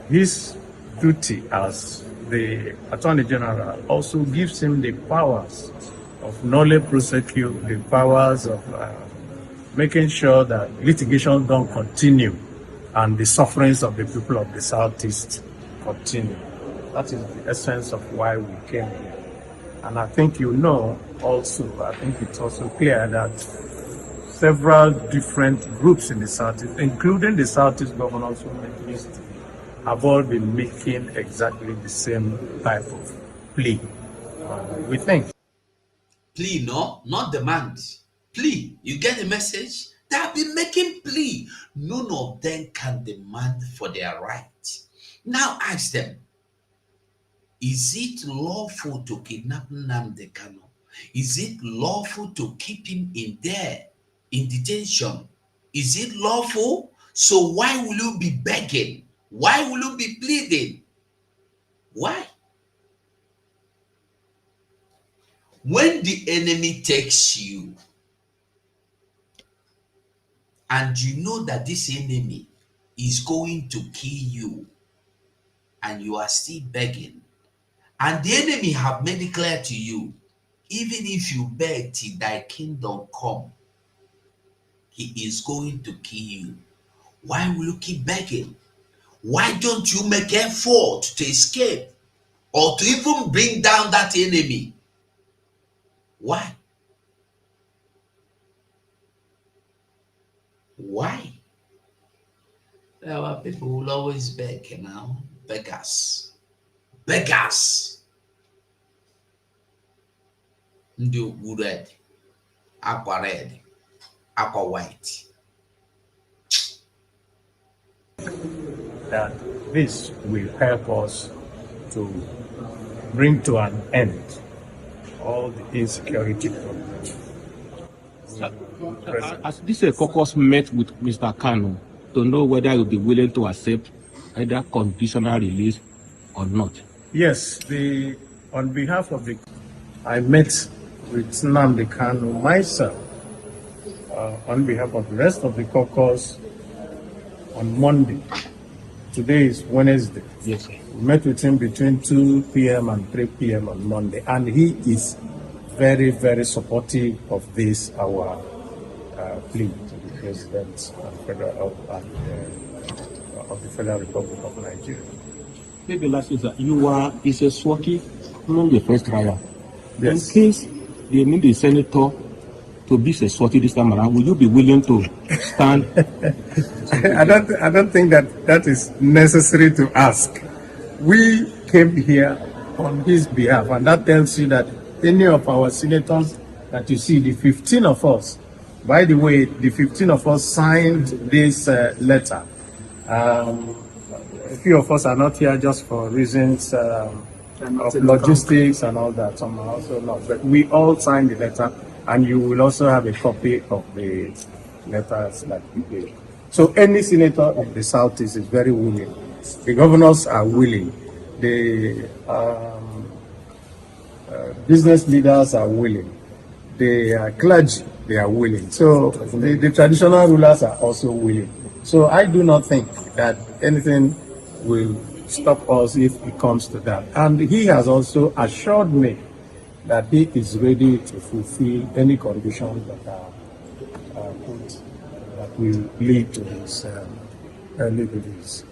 Speaker 10: his duty as the Attorney General also gives him the powers of nolle prosecute, the powers of making sure that litigation don't continue and the sufferings of the people of the Southeast continue. That is the essence of why we came here. And I think you know also, I think it's also clear that several different groups in the Southeast, including the Southeast Governors Women's List, have all been making exactly the same type of plea. We think.
Speaker 7: Plea, no, not demand. Plea. You get the message? They have been making plea. None of them can demand for their right. Now ask them, is it lawful to kidnap Nnamdi Kanu? Is it lawful to keep him in there, in detention? Is it lawful? So why will you be begging? Why will you be pleading? Why? When the enemy takes you, and you know that this enemy is going to kill you, and you are still begging, and the enemy have made it clear to you, even if you beg till thy kingdom come, he is going to kill you. Why will you keep begging? Why don't you make effort to escape or to even bring down that enemy? Why? Why? Our people will always beg now. Beggars. Beggars. Ndị okpu red, aqua red, aqua white.
Speaker 10: that this will help us to bring to an end all the insecurity problems.
Speaker 9: As this caucus met with Mr. Kanu to know whether he will be willing to accept either conditional release or not.
Speaker 10: Yes, on behalf of I met with Nnamdi Kanu myself on behalf of the rest of the caucus on Monday. Today is Wednesday.
Speaker 9: Yes, sir.
Speaker 10: We met with him between 2 p.m. and 3 p.m. on Monday, and he is very, very supportive of this, our plea to the President of the Federal Republic of Nigeria.
Speaker 9: Maybe last is that is a Swaki among the first trial.
Speaker 10: Yes.
Speaker 9: In case they need the senator to be a Swaki this time around, will you be willing to stand?
Speaker 10: I don't think that is necessary to ask. We came here on his behalf, and that tells you that any of our senators that you see, the 15 of us, by the way, the 15 of us signed this letter. A few of us are not here just for reasons of logistics and all that. Some are also not, but we all signed the letter, and you will also have a copy of the letters that we gave. So any senator of the Southeast is very willing. The governors are willing. The business leaders are willing. The clergy, they are willing. So the traditional rulers are also willing. So I do not think that anything will stop us if it comes to that. And he has also assured me that he is ready to fulfill any conditions that are put that will lead to his early release.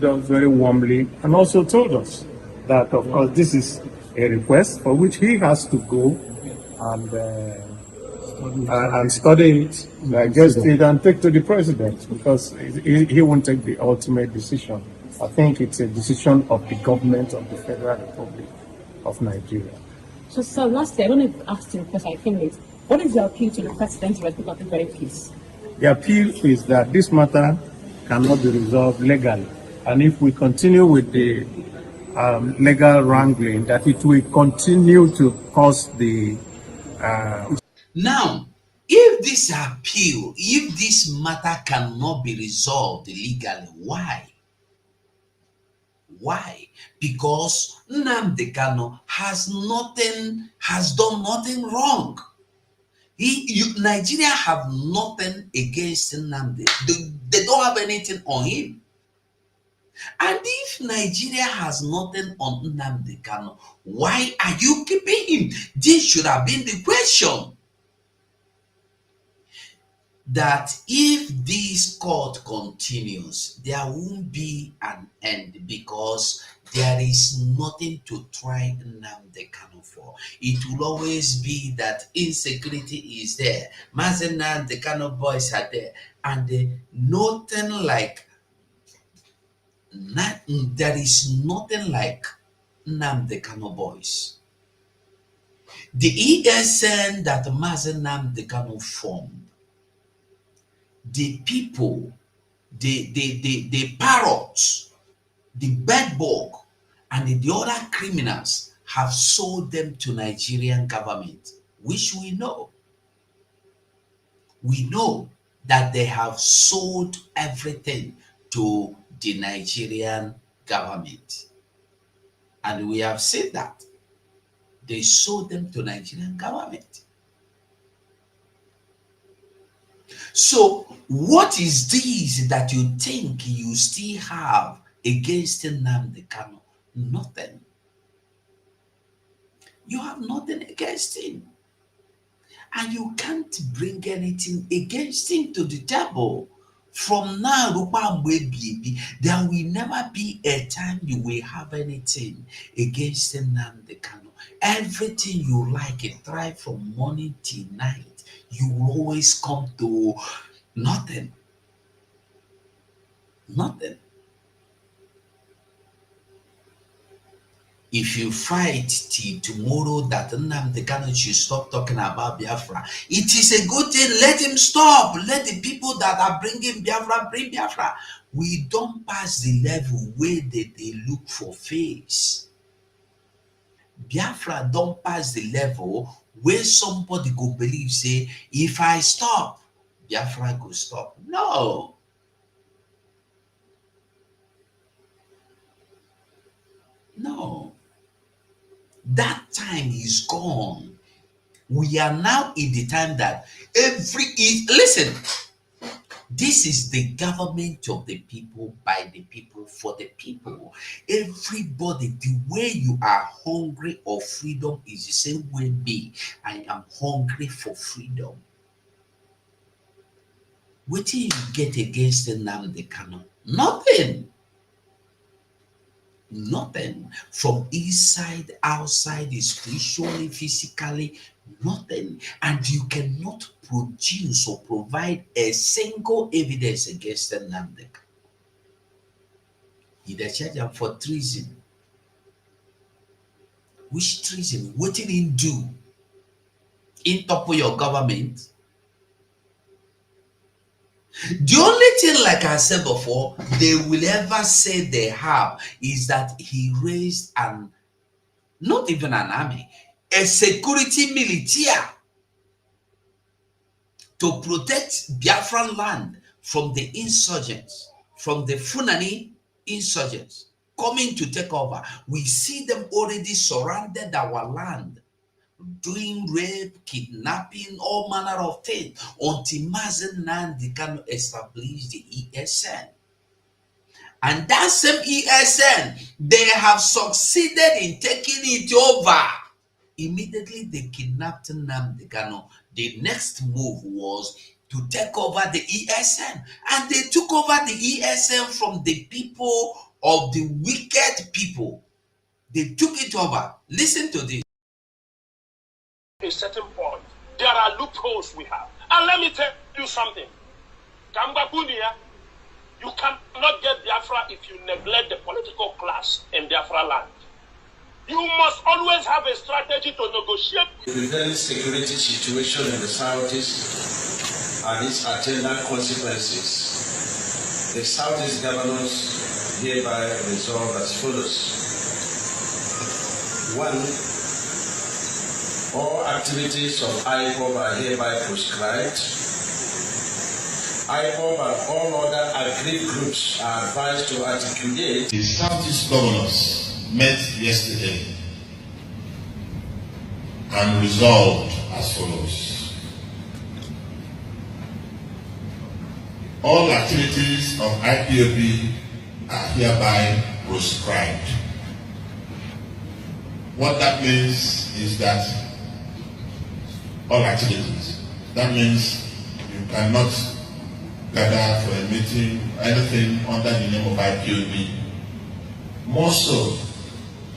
Speaker 10: Done very warmly, and also told us that, of course, this is a request for which he has to go and study it, digest it, and take to the president, because he won't take the ultimate decision. I think it's a decision of the government of the Federal Republic of Nigeria.
Speaker 11: So lastly, I don't know if you asked him because I think it. What is your appeal to the president to respect the very peace?
Speaker 10: The appeal is that this matter cannot be resolved legally, and if we continue with the legal wrangling, that it will continue to cause the.
Speaker 7: Now, if this appeal, if this matter cannot be resolved legally, why? Why? Because Nnamdi Kanu has done nothing wrong. Nigeria have nothing against Nnamdi. They don't have anything on him. And if Nigeria has nothing on Nnamdi Kanu, why are you keeping him? This should have been the question. That if this court continues, there won't be an end, because there is nothing to try Nnamdi Kanu for. It will always be that insecurity is there. Mazen Nnamdi Kanu boys are there, and nothing like there is nothing like Nnamdi Kanu boys. The ESN that Mazen Nnamdi Kanu formed, the people, the parrots, the bedbug, and the other criminals have sold them to Nigerian government, which we know. We know that they have sold everything to the Nigerian government. And we have said that. They sold them to Nigerian government. So what is this that you think you still have against Nnamdi Kanu? Nothing. You have nothing against him. And you can't bring anything against him to the table. From now, there will never be a time you will have anything against Nnamdi Kanu. Everything you like, try from morning till night. You will always come to nothing. Nothing. If you fight till tomorrow that Nnamdi Kanu should stop talking about Biafra, it is a good thing. Let him stop. Let the people that are bringing Biafra bring Biafra. We don't pass the level where they look for face. Biafra don't pass the level where somebody go believe, say, if I stop, Biafra go stop. No. No. That time is gone. We are now in the time that listen, this is the government of the people, by the people, for the people. Everybody, the way you are hungry of freedom is the same way me. I am hungry for freedom. What do you get against Nnamdi Kanu? Nothing. Nothing. From inside, outside, spiritually, physically, nothing. And you cannot produce or provide a single evidence against Nnamdi Kanu. He charge him for treason. Which treason? What did he do? In top of your government? The only thing, like I said before, they will ever say they have is that he raised not even an army, a security militia to protect Biafran land from the insurgents, from the Funani insurgents coming to take over. We see them already surrounded our land, doing rape, kidnapping, all manner of things, until Mazen Nnamdi Kanu established the ESN. And that same ESN, they have succeeded in taking it over. Immediately they kidnapped Nnamdi Kanu. The next move was to take over the ESN. And they took over the ESN from the people of the wicked people. They took it over. Listen to this.
Speaker 12: A certain point, there are loopholes we have. And let me tell you something. Kambabunia, you cannot get Biafra if you neglect the political class in Biafra land. You must always have a strategy to negotiate.
Speaker 13: The prevailing security situation in the Southeast and its attendant consequences, the Southeast governors hereby resolve as follows. 1. All activities of IPOB are hereby proscribed. IPOB and all other aggrieved groups are advised to articulate.
Speaker 14: The Southeast governors met yesterday and resolved as follows. All activities of IPOB are hereby proscribed. What that means is that all activities, that means you cannot gather for a meeting, anything under the name of IPOB. More so,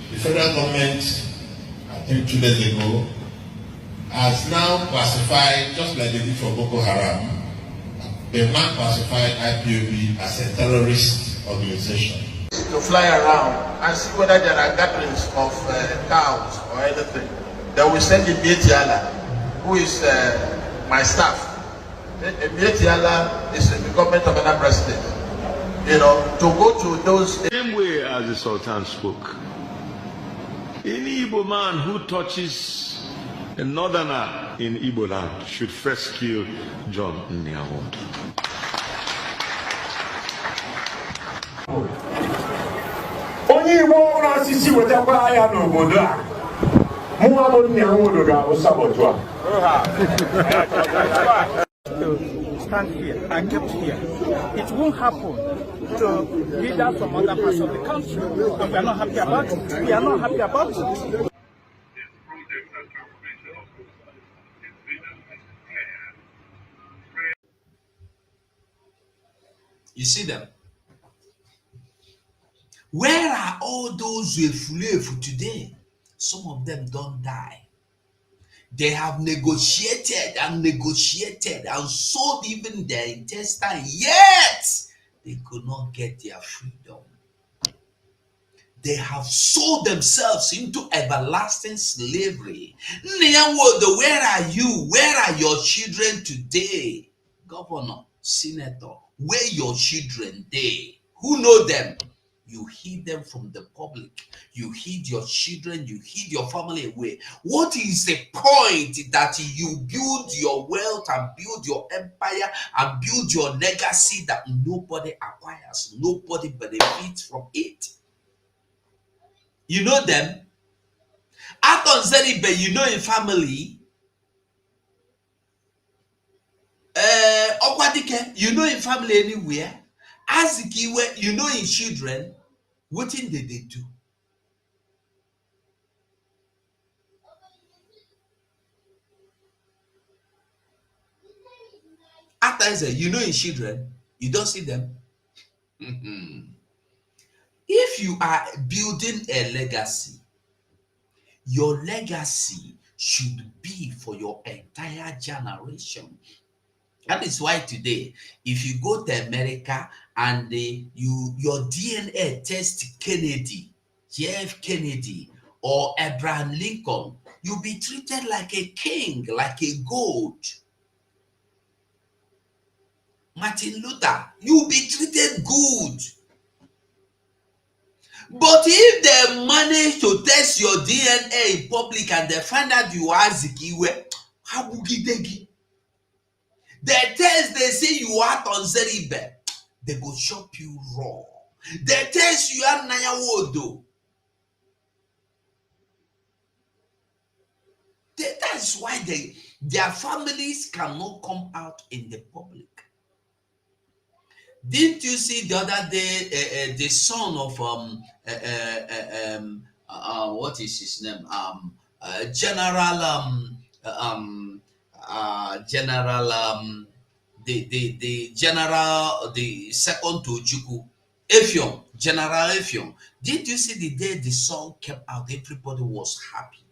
Speaker 14: the federal government, I think 2 days ago, has now classified, just like they did for Boko Haram, they've now classified IPOB as a terrorist organization.
Speaker 9: To fly around and see whether there are gatherings of cows or anything. They will send Ibietiala, who is my staff. Ibietiala is the government of another president. You know, to go to those.
Speaker 15: Same way as the Sultan spoke. Any Igbo man who touches a northerner in Igbo land should first kill John Nniawand.
Speaker 16: Onye Igbo na asisi wetakwa ya n'obodo a. Mụ abụ Nniawand ga-asabọtụ a.
Speaker 17: Stand here and kept here. It won't happen to leaders from other parts of the country. And we are not happy about it. We are not happy about it.
Speaker 7: You see them? Where are all those who have today? Some of them don't die. They have negotiated and sold even their intestine, yet they could not get their freedom. They have sold themselves into everlasting slavery. Where are you? Where are your children today? Governor, senator, where your children they? Who know them? You hid them from the public. You hid your children. You hid your family away. What is the point that you build your wealth and build your empire and build your legacy that nobody acquires, nobody benefits from it? You know them. Aton Zeribe, you know in family. Okwadike, you know in family anywhere. Azikiwe, you know in children. What did they do? After you know in children, you don't see them. If you are building a legacy, your legacy should be for your entire generation. That is why today, if you go to America and your DNA test Kennedy, JF Kennedy, or Abraham Lincoln, you'll be treated like a king, like a gold. Martin Luther, you'll be treated good. But if they manage to test your DNA in public and they find out you are Zikiwe, how would they test, they say you are Tonzeribe, they go chop you raw. They test you are Nayawodo. That's why their families cannot come out in the public. Didn't you see the other day the son of what is his name? The second to Ojukwu, Effiong, General Effiong. Did you see the day the song came out? Everybody was happy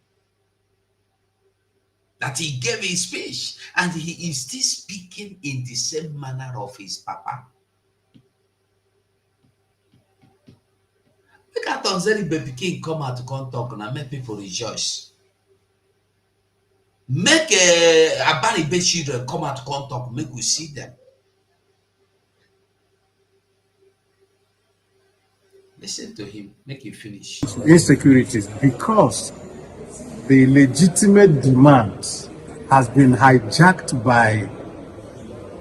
Speaker 7: that he gave his speech, and he is still speaking in the same manner of his papa. Look at Tonzeri Baby King come out to come talk and make people rejoice. Make Abaribe children come out to come talk, make we see them. Listen to him, make him finish.
Speaker 10: Insecurities, because the legitimate demand has been hijacked by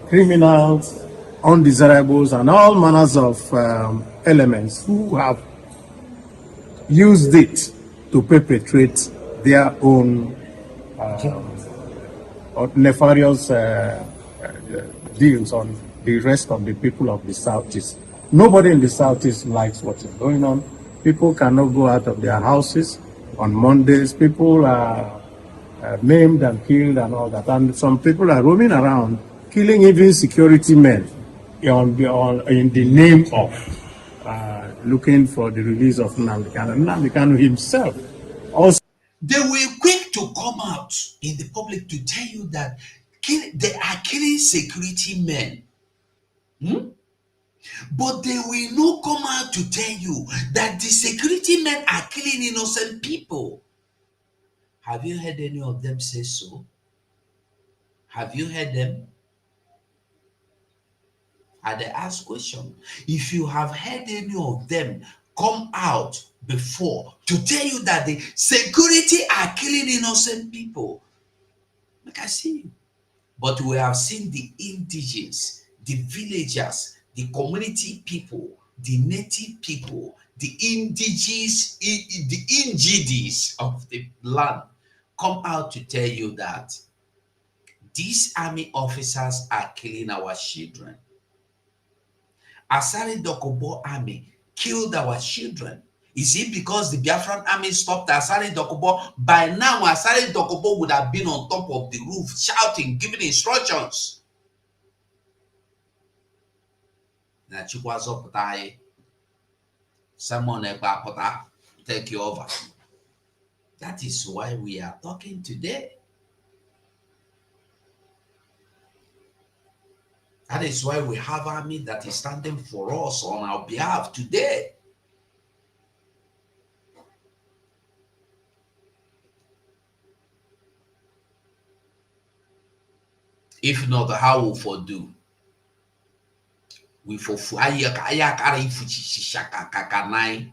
Speaker 10: criminals, undesirables, and all manners of elements who have used it to perpetrate their own nefarious deals on the rest of the people of the Southeast. Nobody in the Southeast likes what is going on. People cannot go out of their houses on Mondays. People are maimed and killed and all that. And some people are roaming around, killing even security men in the name of looking for the release of Nnamdi Kanu. Nnamdi Kanu himself also.
Speaker 7: They were quick to come out in the public to tell you that they are killing security men. But they will not come out to tell you that the security men are killing innocent people. Have you heard any of them say so? Have you heard them? And they ask question. If you have heard any of them come out before to tell you that the security are killing innocent people, like I see you. But we have seen the indigenes, the villagers, the community people, the native people, the indigenous, the ingides of the land come out to tell you that these army officers are killing our children. Asari Dokubo army killed our children. Is it because the Biafran army stopped Asari Dokubo? By now, Asari Dokubo would have been on top of the roof, shouting, giving instructions. Someone take you over. That is why we are talking today. That is why we have army that is standing for us on our behalf today. If not, how will for do? We for ayakara ifuchi shaka kakanai.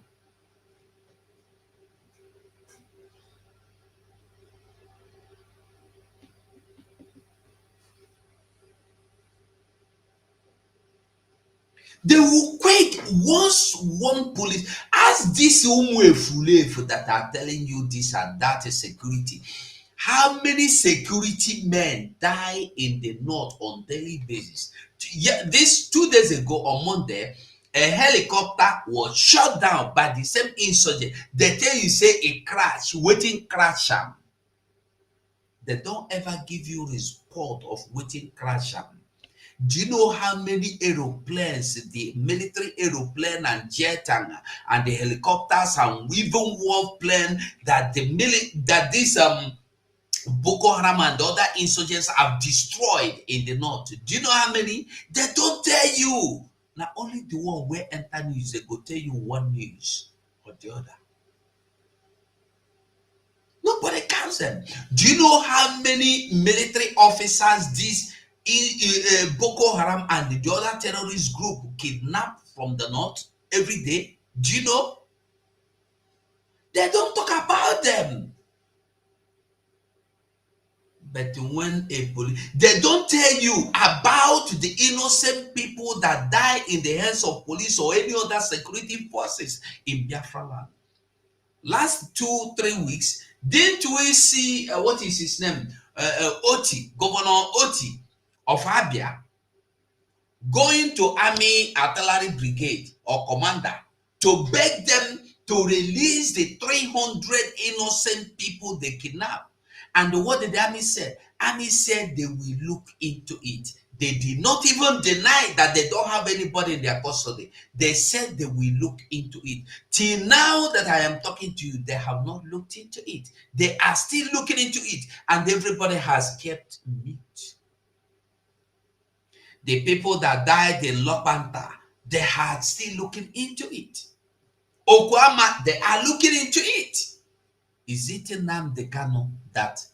Speaker 7: They will quake once one police, as this umwefulefu that are telling you this and that is security. How many security men die in the north on daily basis? Yeah, this 2 days ago on Monday, a helicopter was shot down by the same insurgent. They tell you say a crash, waiting crash am. They don't ever give you report of waiting crash am. Do you know how many aeroplanes, the military aeroplane and jet and the helicopters and even warplane that this Boko Haram and the other insurgents have destroyed in the north? Do you know how many? They don't tell you. Now only the one where enter news, they go tell you one news or the other. Nobody counts them. Do you know how many military officers these Boko Haram and the other terrorist group kidnap from the north every day? Do you know? They don't talk about them. But when a police, they don't tell you about the innocent people that die in the hands of police or any other security forces in Biafra land. Last 2-3 weeks, didn't we see what is his name? Oti, Governor Oti of Abia, going to Army Artillery Brigade or Commander to beg them to release the 300 innocent people they kidnapped. And what did the army say? Army said they will look into it. They did not even deny that they don't have anybody in their custody. They said they will look into it. Till now that I am talking to you, they have not looked into it. They are still looking into it, and everybody has kept mute. The people that died in Lopanta, they are still looking into it. Okwama, they are looking into it. Is it Nnamdi Kanu that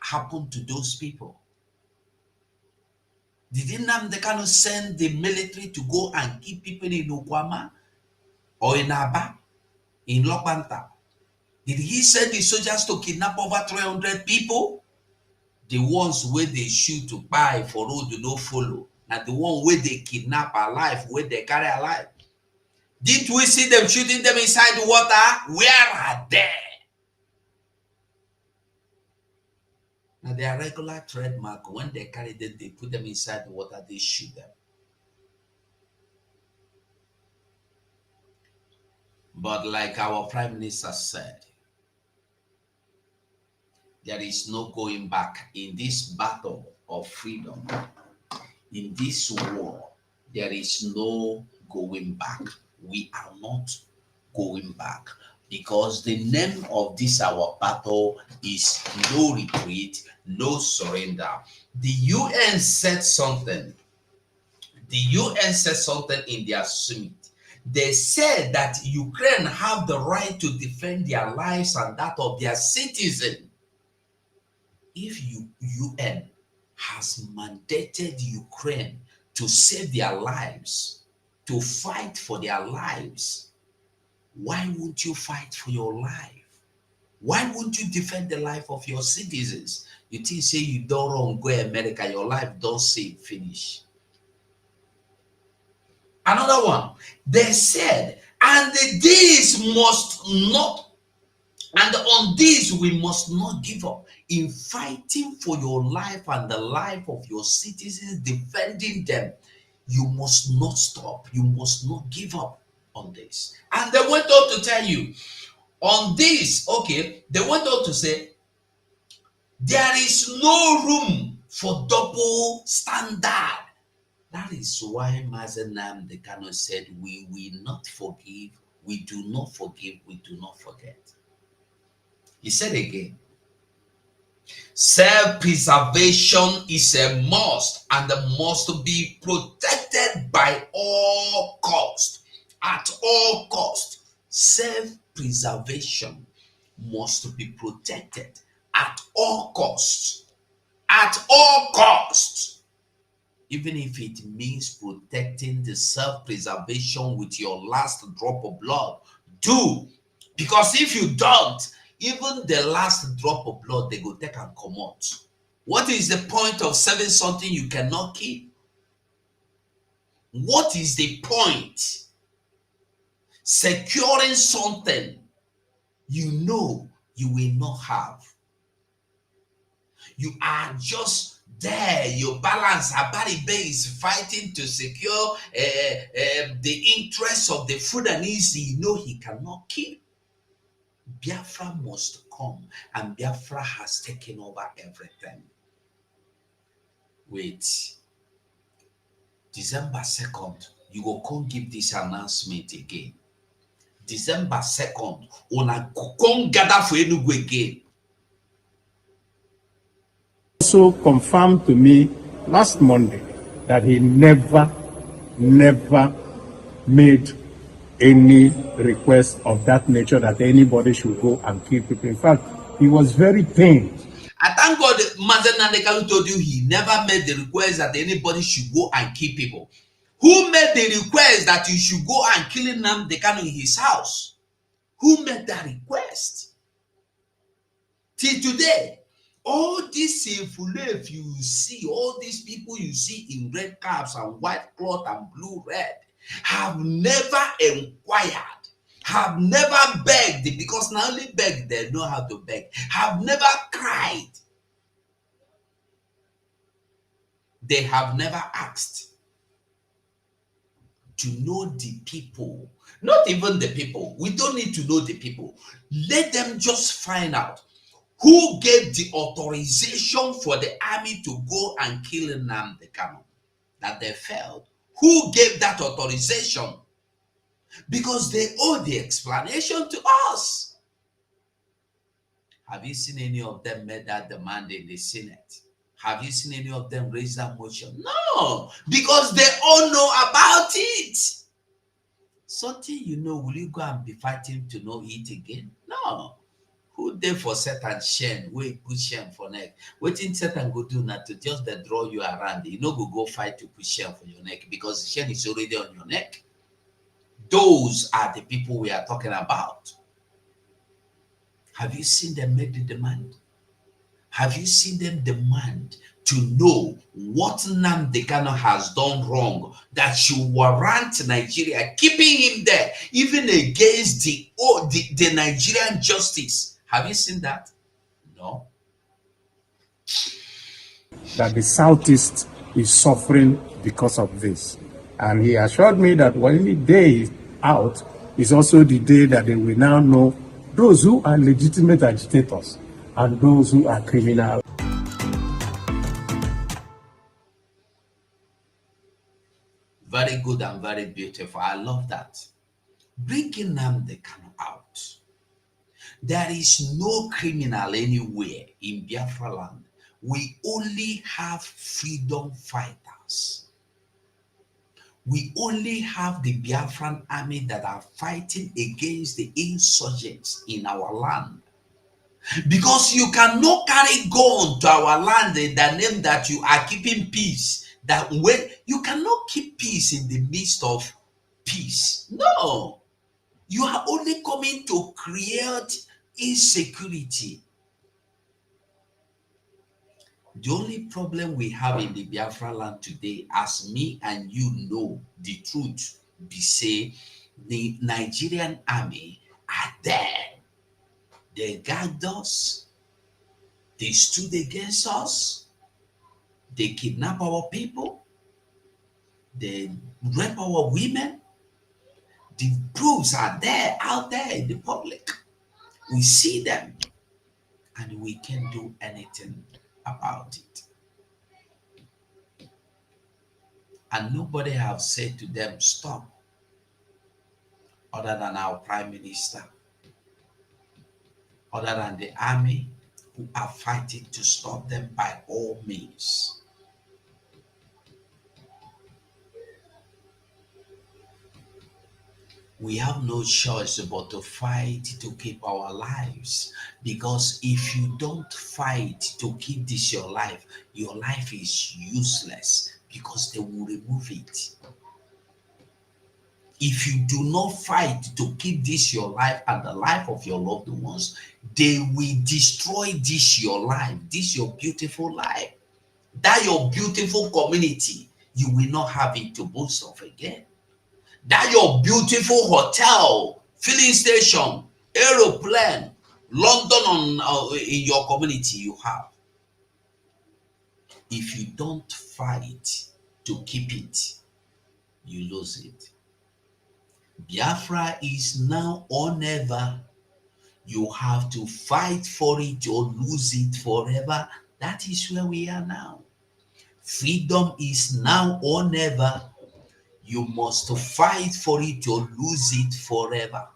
Speaker 7: happened to those people? Did Nnamdi Kanu send the military to go and keep people in Okwama or in Aba, in Lopanta? Did he send the soldiers to kidnap over 300 people? The ones where they shoot to buy for road to no follow. Now the one where they kidnap alive, where they carry alive. Didn't we see them shooting them inside the water? Where are they? Now they are regular trademark. When they carry them, they put them inside the water, they shoot them. But like our Prime Minister said, there is no going back in this battle of freedom. In this war, there is no going back. We are not going back, because the name of this our battle is no retreat, no surrender. The UN said something. The UN said something in their summit. They said that Ukraine have the right to defend their lives and that of their citizens. If UN has mandated Ukraine to save their lives, to fight for their lives, why won't you fight for your life? Why won't you defend the life of your citizens? You think say you don't run, go America, your life don't save, finish. Another one, they said, and this must not, and on this we must not give up in fighting for your life and the life of your citizens, defending them. You must not stop. You must not give up on this. And they went on to tell you, on this, okay, they went on to say, there is no room for double standard. That is why Mazen Nnamdi Kanu said, we will not forgive, we do not forgive, we do not forget. He said again, self-preservation is a must and must be protected by all cost. At all cost, self-preservation must be protected at all costs. At all costs. even if it means protecting the self-preservation with your last drop of blood, do. Because if you don't, even the last drop of blood, they go take and come out. What is the point of serving something you cannot keep? What is the point? Securing something you know you will not have. You are just there. Your balance, Abaribe is fighting to secure the interests of the food and needs you know he cannot keep. Biafra must come, and Biafra has taken over everything. Wait. December 2nd, you will come give this announcement again. December 2nd, una come gather for Enugu again.
Speaker 10: Also confirmed to me last Monday that he never made any request of that nature that anybody should go and kill people. In fact, he was very pained.
Speaker 7: I thank God Nnamdi Kanu told you he never made the request that anybody should go and kill people. Who made the request that you should go and kill Nnamdi Kanu in his house? Who made that request? Till today, all these if you see, all these people you see in red caps and white cloth and blue red have never inquired, have never begged, because not only beg, they know how to beg, have never cried. They have never asked to know the people. Not even the people. We don't need to know the people. Let them just find out who gave the authorization for the army to go and kill Nnamdi Kanu. That they failed. Who gave that authorization? Because they owe the explanation to us. Have you seen any of them make that demand in the Senate? Have you seen any of them raise that motion? No, because they all know about it. Something you know, will you go and be fighting to know it again? No. Who there for Satan shame? Wait, put shame for neck. Waiting Satan go do not to just they draw you around. You know, go fight to put shame for your neck because the shame is already on your neck. Those are the people we are talking about. Have you seen them make the demand? Have you seen them demand to know what Nnamdi Kanu has done wrong that should warrant Nigeria keeping him there, even against the Nigerian justice? Have you seen that? No.
Speaker 10: That the Southeast is suffering because of this. And he assured me that when the day is out is also the day that they will now know those who are legitimate agitators and those who are criminals.
Speaker 7: Very good and very beautiful. I love that. Bringing Nnamdi Kanu out. There is no criminal anywhere in Biafra land. We only have freedom fighters. We only have the Biafran army that are fighting against the insurgents in our land. Because you cannot carry gun to our land in the name that you are keeping peace. That when you cannot keep peace in the midst of peace. No. You are only coming to create insecurity. The only problem we have in the Biafra land today, as me and you know the truth, be say the Nigerian army are there. They gagged us. They stood against us. They kidnap our people. They rape our women. The proofs are there, out there in the public. We see them and we can't do anything about it. And nobody have said to them, stop, other than our prime minister, other than the army who are fighting to stop them by all means. We have no choice but to fight to keep our lives, because if you don't fight to keep this your life is useless. because they will remove it. If you do not fight to keep this your life and the life of your loved ones, they will destroy this your life, this your beautiful life. That your beautiful community, you will not have it to boast of again. That your beautiful hotel, filling station, aeroplane, London in your community you have. If you don't fight to keep it, you lose it. Biafra is now or never. You have to fight for it or lose it forever. That is where we are now. Freedom is now or never. You must fight for it or lose it forever.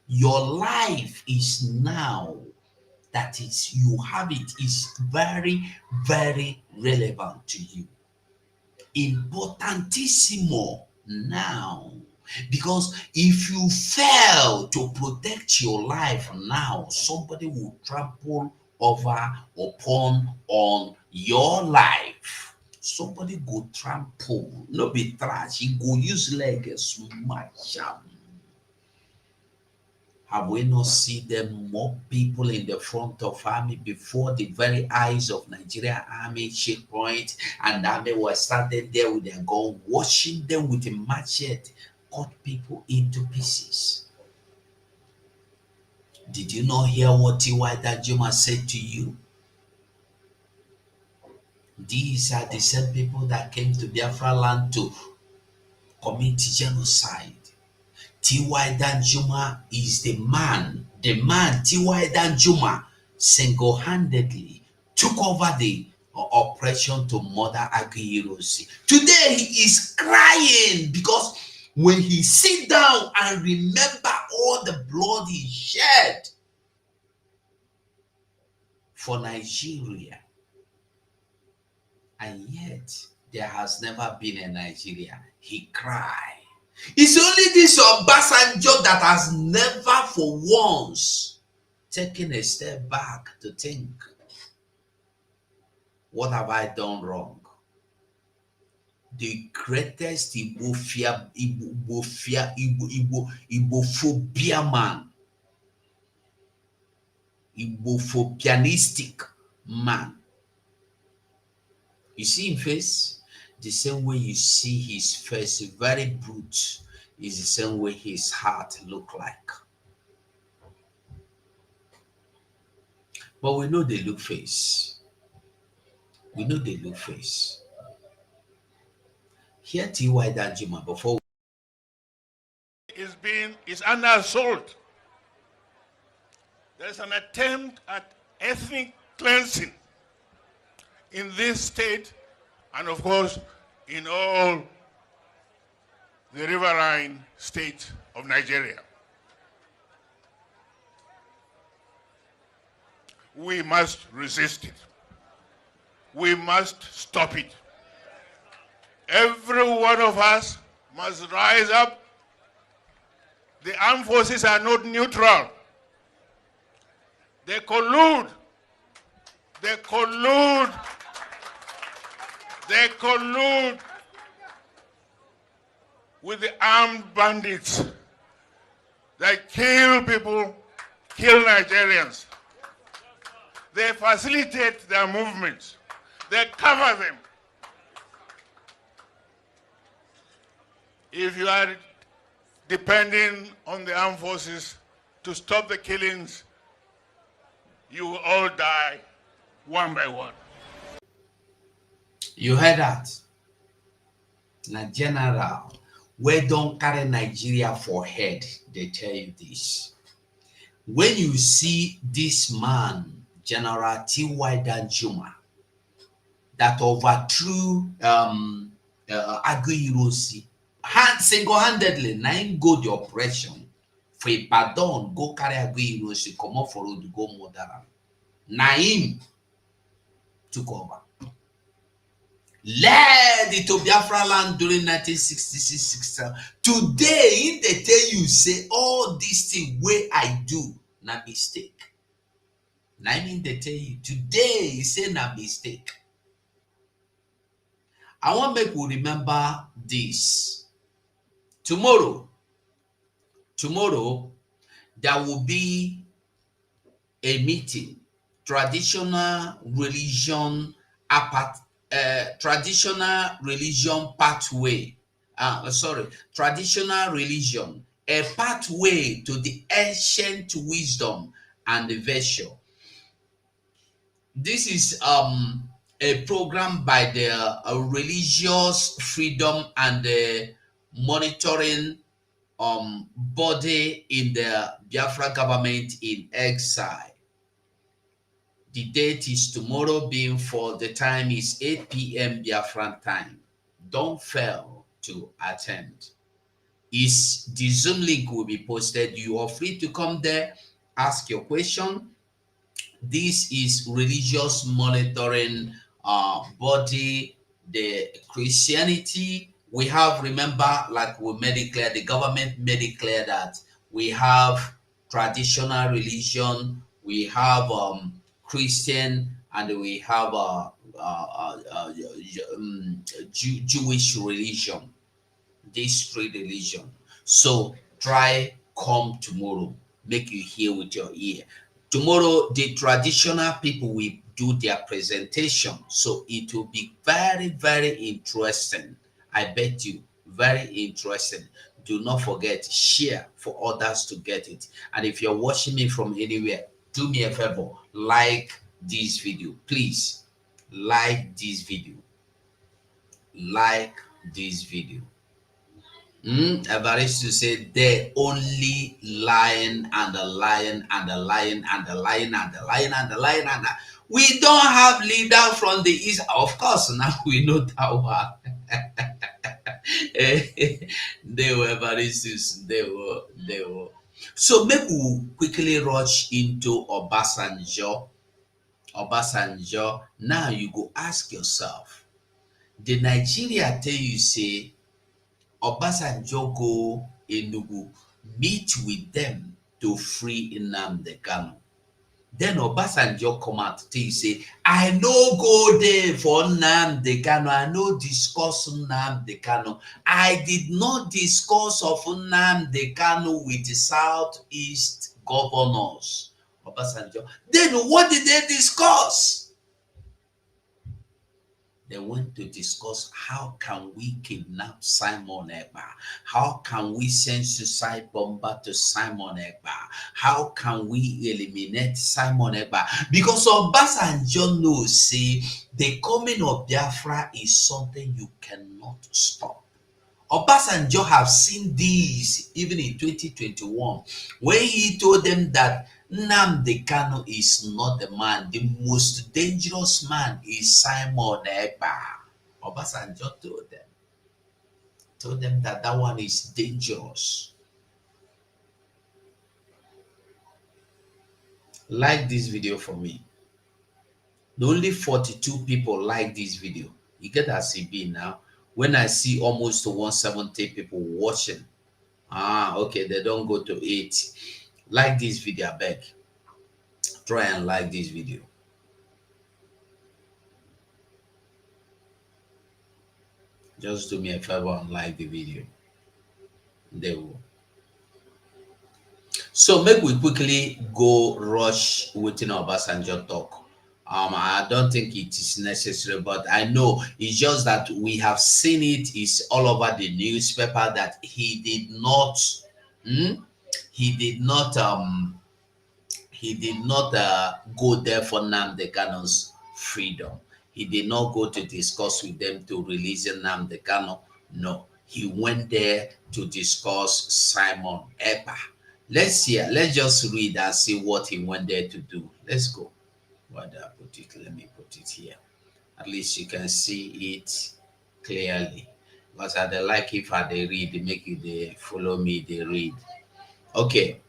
Speaker 7: Your life is now. That is, you have it, is very, very relevant to you. Importantissimo now. Because if you fail to protect your life now, somebody will trample over upon on your life. Somebody go trample, no be trash, he go use leg and smash am. Have we not seen them mob people in the front of army before the very eyes of Nigeria army checkpoint, and the army was standing there with their gun, watching them with a machete, cut people into pieces? Did you not hear what T.Y. Danjuma said to you? These are the same people that came to Biafra land to commit genocide. T.Y. Danjuma is the man T.Y. Danjuma single-handedly took over the oppression to murder Aguiyi. Today he is crying because when he sit down and remember all the blood he shed for Nigeria, and yet there has never been a Nigeria, he cried. It's only this OBASANJO that has never for once taken a step back to think, what have I done wrong? The greatest Igbophobia man, Igbophobianistic man. You see him face? The same way you see his face, very brute, is the same way his heart look like. But we know they look face. We know they look face. Here T.Y. Danjuma before
Speaker 18: is under assault. There's an attempt at ethnic cleansing in this state, and of course in all the riverine states of Nigeria. We must resist it. We must stop it. Every one of us must rise up. The armed forces are not neutral. They collude. They collude. They collude with the armed bandits that kill people, kill Nigerians. They facilitate their movements. They cover them. If you are depending on the armed forces to stop the killings, you will all die one by one.
Speaker 7: You heard that? Na general, we don't carry Nigeria for head, they tell you this. When you see this man, General T.Y. Danjuma, that overthrew Aguiyi, single-handedly, na him go the oppression. For Ibadan, go carry Aguiyi, come up for road to go murder. Na him took over. Led it to Biafra land during 1966-67. Today, if they tell you, say, all these things where I do, na mistake. Na mean they tell you, today, you say na mistake. I want make we remember this. Tomorrow, there will be a meeting, traditional religion pathway. Traditional religion, a pathway to the ancient wisdom and the virtue. This is a program by the Religious Freedom and the Monitoring body in the Biafra government in exile. The date is tomorrow, being for the time is 8 p.m. Biafran time. Don't fail to attend. The Zoom link will be posted. You are free to come there, ask your question. This is religious monitoring body, the Christianity. We have, remember, like we made it clear, the government made it clear that we have traditional religion, we have Christian, and we have Jewish religion. These three religion. So try come tomorrow. Make you hear with your ear. Tomorrow, the traditional people will do their presentation. So it will be very, very interesting. I bet you, very interesting. Do not forget, share for others to get it. And if you're watching me from anywhere, do me a favor, like this video. Please, like this video. Like this video. Evaristo said they're only lying and the lying and the lying and the lying and the lying and the lying and the... We don't have leader from the east. Of course, now we know that one. They were Evaristos. They were. So maybe we'll quickly rush into Obasanjo. Obasanjo. Now you go ask yourself, the Nigeria tell you say Obasanjo go Enugu, meet with them to free Nnamdi Kanu. Then Obasanjo come out to you say, I no go there for Nnamdi Kanu. I no discuss Nnamdi Kanu. I did not discuss of Nnamdi Kanu with the Southeast governors. Obasanjo. Then what did they discuss? They went to discuss how can we kidnap Simon Ekpa? How can we send suicide bomber to Simon Ekpa? How can we eliminate Simon Ekpa? Because Obasanjo knows, say, the coming of Biafra is something you cannot stop. Obasanjo have seen this even in 2021 when he told them that Nnamdi Kanu is not the man. The most dangerous man is Simon Ekpa. Obasanjo told them that that one is dangerous. Like this video for me. The only 42 people like this video. You get a CB now. When I see almost 170 people watching, okay, they don't go to 8. Like this video, I beg. Try and like this video. Just do me a favor and like the video. They will. So maybe we quickly go rush within Obasanjo talk. I don't think it is necessary, but I know it's just that we have seen it. It's all over the newspaper that he did not go there for Nnamdi Kanu's freedom. He did not go to discuss with them to release Nnamdi Kanu. No, he went there to discuss Simon Ekpa. Let's just read and see what he went there to do. Let's go. Where did I put it? Let me put it here. At least you can see it clearly. Because I don't like if I read, they make you they follow me, they read. Okay.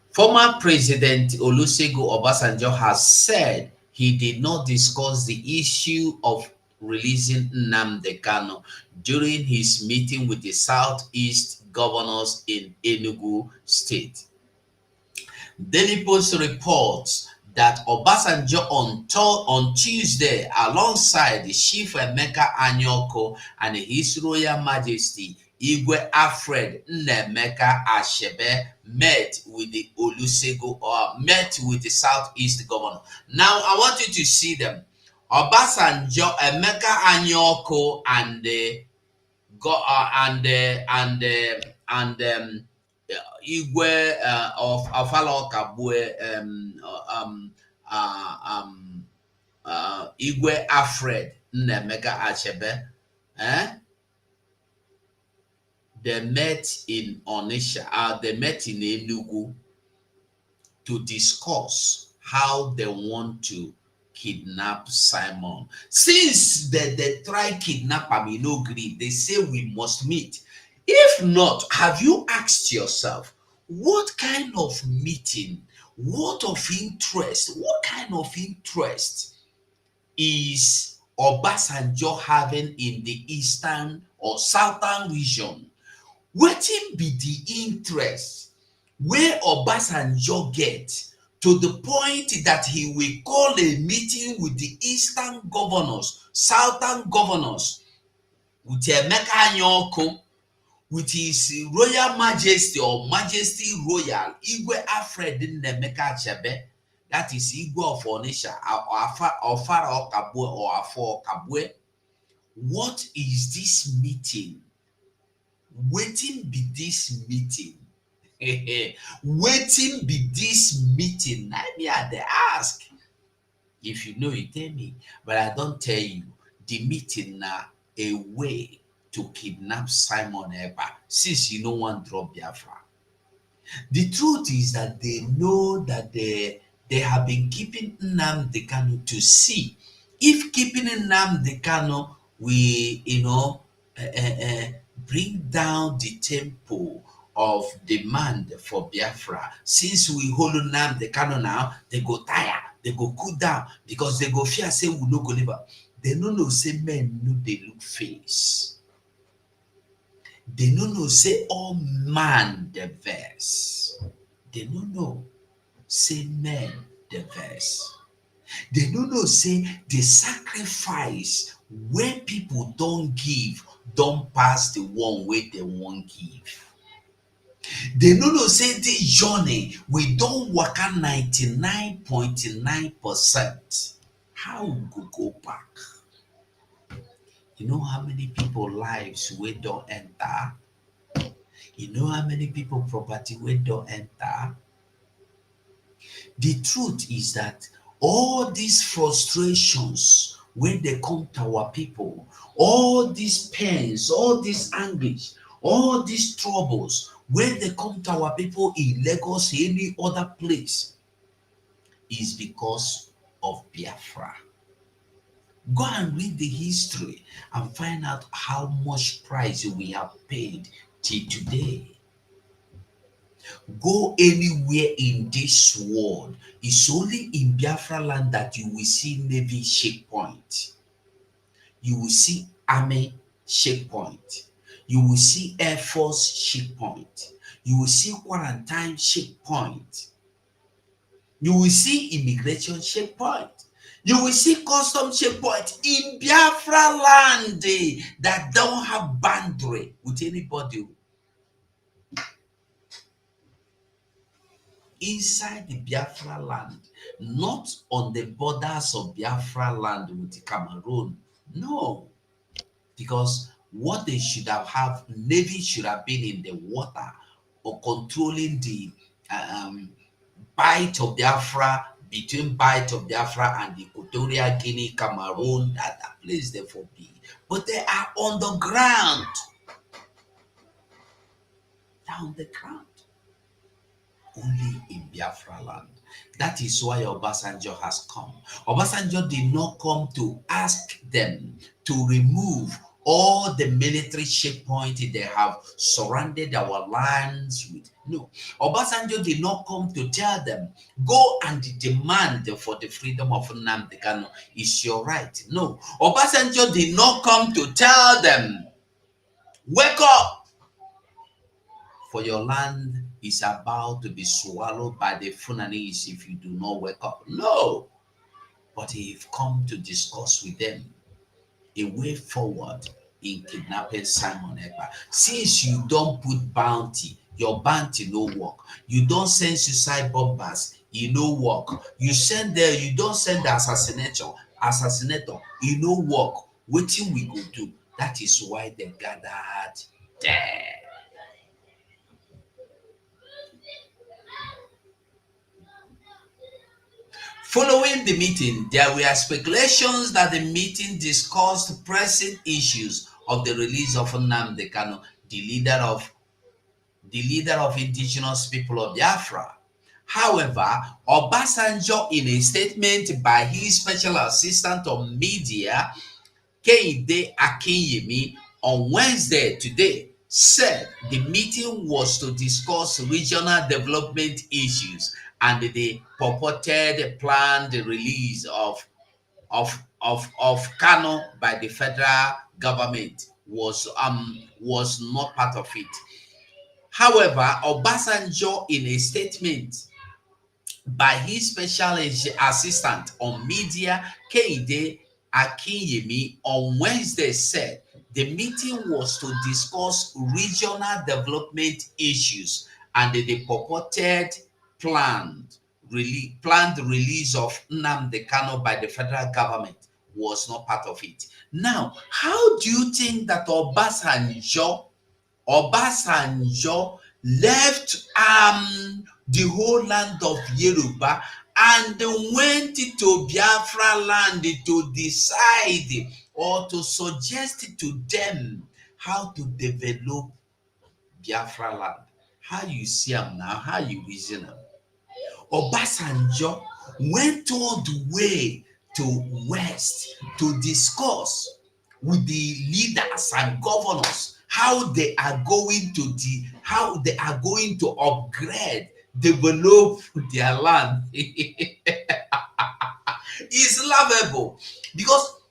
Speaker 7: Former President Olusegun Obasanjo has said he did not discuss the issue of releasing Nnamdi Kanu during his meeting with the Southeast governors in Enugu State. Daily Post reports that Obasanjo on Tuesday, alongside the Chief Emeka Anyoko and His Royal Majesty Igwe Alfred Nnemeka Ashebe met with the Olusegun or met with the Southeast governor. Now I want you to see them. Obasanjo, Emeka Anyoko, and Igwe of Afalo Kabue, Igwe Alfred Nnemeka Achebe, they met in Onisha, they met in Enugu to discuss how they want to kidnap Simon. Since they try kidnap him, no agree. They say we must meet. If not, have you asked yourself, what kind of meeting, what kind of interest is Obasanjo having in the eastern or southern region? What be the interest where Obasanjo get to the point that he will call a meeting with the eastern governors, southern governors, with Emeka Anyoko, with His Royal Majesty or Majesty Royal Igwe Alfred Nnemeka Achebe, that is Igwe of Onisha, or Pharaoh Kabwe or Afo Kabwe. What is this meeting? Waiting be this meeting. Waiting be this meeting. I mean, they ask. If you know, you tell me. But I don't tell you. The meeting now a way to kidnap Simon Ekpa, since you don't want to drop Biafra. The truth is that they know that they have been keeping Nnamdi Kanu to see if keeping Nnamdi Kanu will, bring down the tempo of demand for Biafra. Since we hold Nnamdi Kanu now, they go tire, they go cool down because they go fear say we no go live. They no know say men no they look face. They no know say all man diverse. They no know say men diverse. They no know say the sacrifice where people don't give don't pass the one where they won't give. They no know say this journey we don't work at 99.9%. How we go back? You know how many people lives we don't enter? You know how many people property we don't enter? The truth is that all these frustrations when they come to our people, all these pains, all this anguish, all these troubles, when they come to our people in Lagos, any other place, is because of Biafra. Go and read the history and find out how much price we have paid till today. Go anywhere in this world. It's only in Biafra land that you will see Navy checkpoint. You will see Army checkpoint. You will see Air Force checkpoint. You will see quarantine checkpoint. You will see immigration checkpoint. You will see custom checkpoint in Biafra land that don't have boundary with anybody. Inside the Biafra land, not on the borders of Biafra land with Cameroon. No, because what they should have, Navy should have been in the water or controlling the bite of Biafra, between bite of Biafra and Equatorial Guinea, Cameroon, that place they for be. But they are on the ground. They're on the ground. Only in Biafra land. That is why Obasanjo has come. Obasanjo did not come to ask them to remove all the military checkpoints they have surrounded our lands with. No. Obasanjo did not come to tell them, go and demand for the freedom of Nnamdi Kanu. It's your right. No. Obasanjo did not come to tell them, wake up for your land is about to be swallowed by the Fulanese if you do not wake up. No, but he've come to discuss with them a way forward in kidnapping Simon Ekpa. Since you don't put bounty, your bounty no work. You don't send suicide bombers, it no work. You don't send the assassinator, it no work. Waiting we go do. That is why they gathered there. Following the meeting, there were speculations that the meeting discussed pressing issues of the release of Nnamdi Kanu, the leader of indigenous people of Biafra. However, Obasanjo, in a statement by his special assistant on media, Kehinde Akinyemi, on Wednesday today, said the meeting was to discuss regional development issues and the purported planned release of Kano by the federal government was not part of it. However, Obasanjo, in a statement by his special assistant on media, Kehinde Akinyemi, on Wednesday said the meeting was to discuss regional development issues and the purported planned release of Nnamdi Kanu by the federal government was not part of it. Now, how do you think that Obasanjo left the whole land of Yoruba and went to Biafra land to decide or to suggest to them how to develop Biafra land? How you see them now? How you reason them? Obasanjo went all the way to West to discuss with the leaders and governors how they are going to upgrade, develop their land. It's laughable because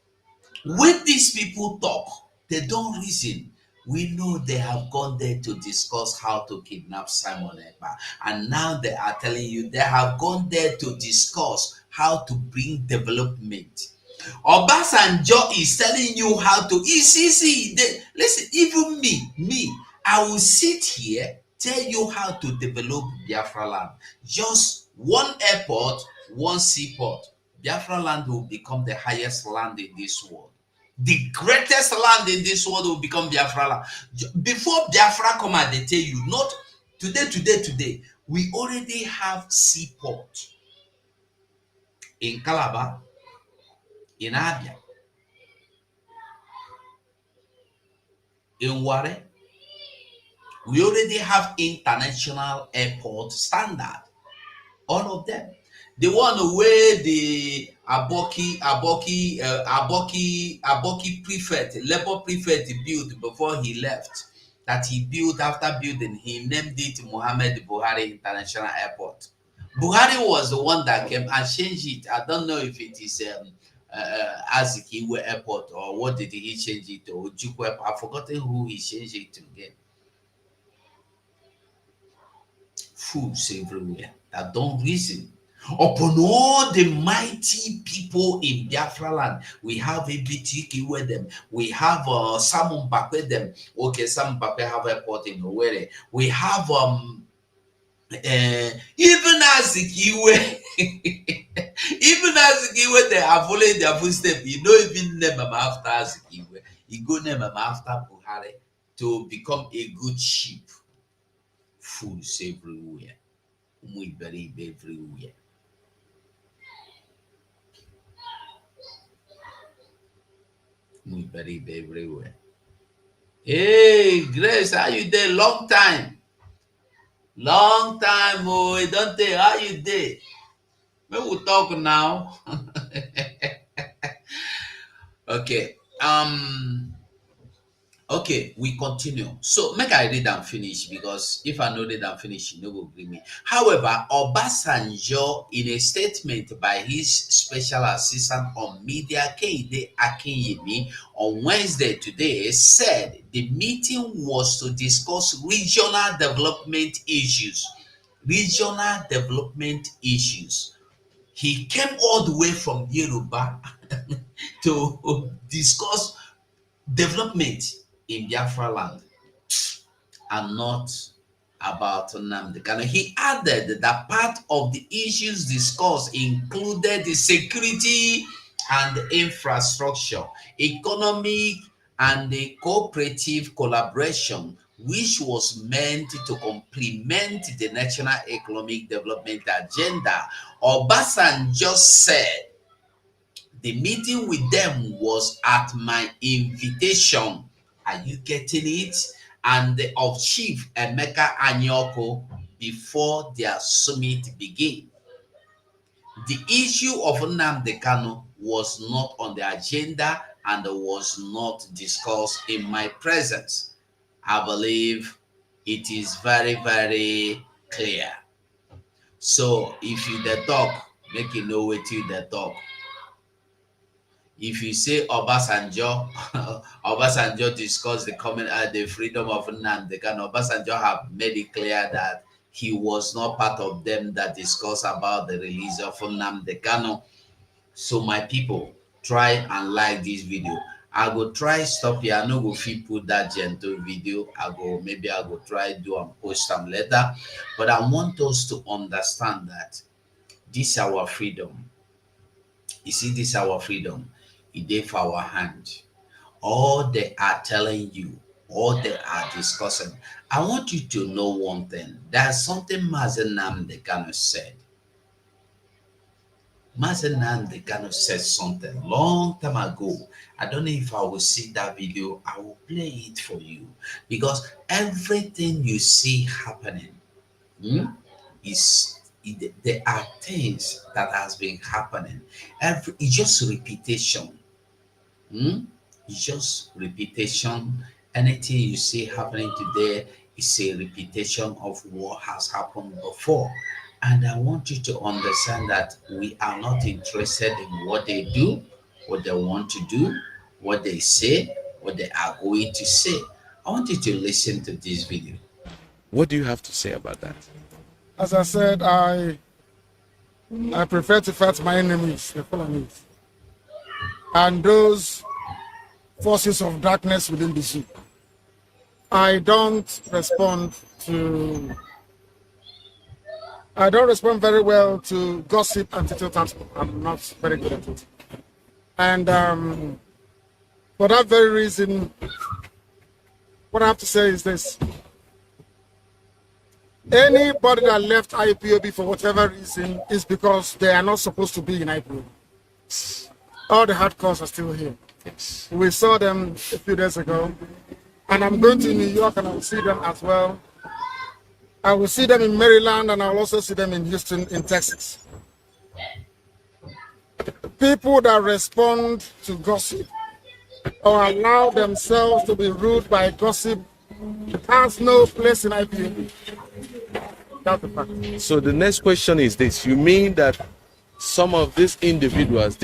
Speaker 7: when these people talk, they don't reason. We know they have gone there to discuss how to kidnap Simon Ekpa, and now they are telling you they have gone there to discuss how to bring development. Obasanjo is telling you how to. Listen, even me, I will sit here tell you how to develop Biafra land. Just one airport, one seaport. Biafra land will become the highest land in this world. The greatest land in this world will become Biafra land. Before Biafra come and they tell you, not today, we already have seaport in Calabar, in Abia, in Ware. We already have international airport standard. All of them. The one where the Aboki prefect, labor prefect built before he left, that he built after building, he named it Muhammad Buhari International Airport. Buhari was the one that came and changed it. I don't know if it is Azikiwe Airport or what did he change it to? I've forgotten who he changed it to again. Fools everywhere that don't reason. Upon all the mighty people in Biafra land, we have ABTK with them. We have Simon Mbappe with them. Okay, Simon Mbappe have a airport in Owerri. We have even Azikiwe, even Azikiwe, they are following their footsteps. You don't even name them after Azikiwe. You go name them after Buhari to become a good sheep. Fools everywhere. We believe everywhere. We believe everywhere. Hey, Grace, how you there? Long time. Long time, oh, don't tell how you there. We will talk now. Okay. Okay, we continue. So make I read and finish, because if I know read and finish, you no go agree me. However, Obasanjo, in a statement by his special assistant on media, Keide Akinyemi, on Wednesday today, said the meeting was to discuss regional development issues. Regional development issues. He came all the way from Yoruba to discuss development in Biafra land and not about Nnamdi Kanu. He added that part of the issues discussed included the security and infrastructure, economic and the cooperative collaboration, which was meant to complement the national economic development agenda. Obasanjo said the meeting with them was at my invitation. Are you getting it? And of Chief Emeka Anyoko before their summit began. The issue of Nnamdi Kanu was not on the agenda and was not discussed in my presence. I believe it is very, very clear. So if you the talk, make you know what you the talk. If you say Obasanjo, Obasanjo discussed the freedom of Nnamdi Kanu, Obasanjo have made it clear that he was not part of them that discussed about the release of Nnamdi Kanu. So my people, try and like this video. I go try stop here. I no go fit put that gentle video. Maybe I go try do and post some later. But I want us to understand that this is our freedom. You see, this is our freedom. It is for our hand. All they are telling you, all they are discussing. I want you to know one thing. There's something Mazen Nnamdi Kanu said. Mazen Nnamdi Kanu said something long time ago. I don't know if I will see that video. I will play it for you. Because everything you see happening there are things that has been happening. It's just repetition. It's just repetition. Anything you see happening today is a repetition of what has happened before. And I want you to understand that we are not interested in what they do, what they want to do, what they say, what they are going to say. I want you to listen to this video.
Speaker 19: What do you have to say about that?
Speaker 20: As I said, I prefer to fight my enemies, the Fulanis, and those forces of darkness within the zoo. I don't respond very well to gossip and tittle-tattle. I'm not very good at it. And for that very reason, what I have to say is this. Anybody that left IPOB for whatever reason is because they are not supposed to be in IPOB. All the hardcores are still here. Yes. We saw them a few days ago. And I'm going to New York and I will see them as well. I will see them in Maryland and I will also see them in Houston, in Texas. People that respond to gossip or allow themselves to be ruled by gossip has no place in IPOB. That's the fact.
Speaker 19: So the next question is this. You mean that some of these individuals,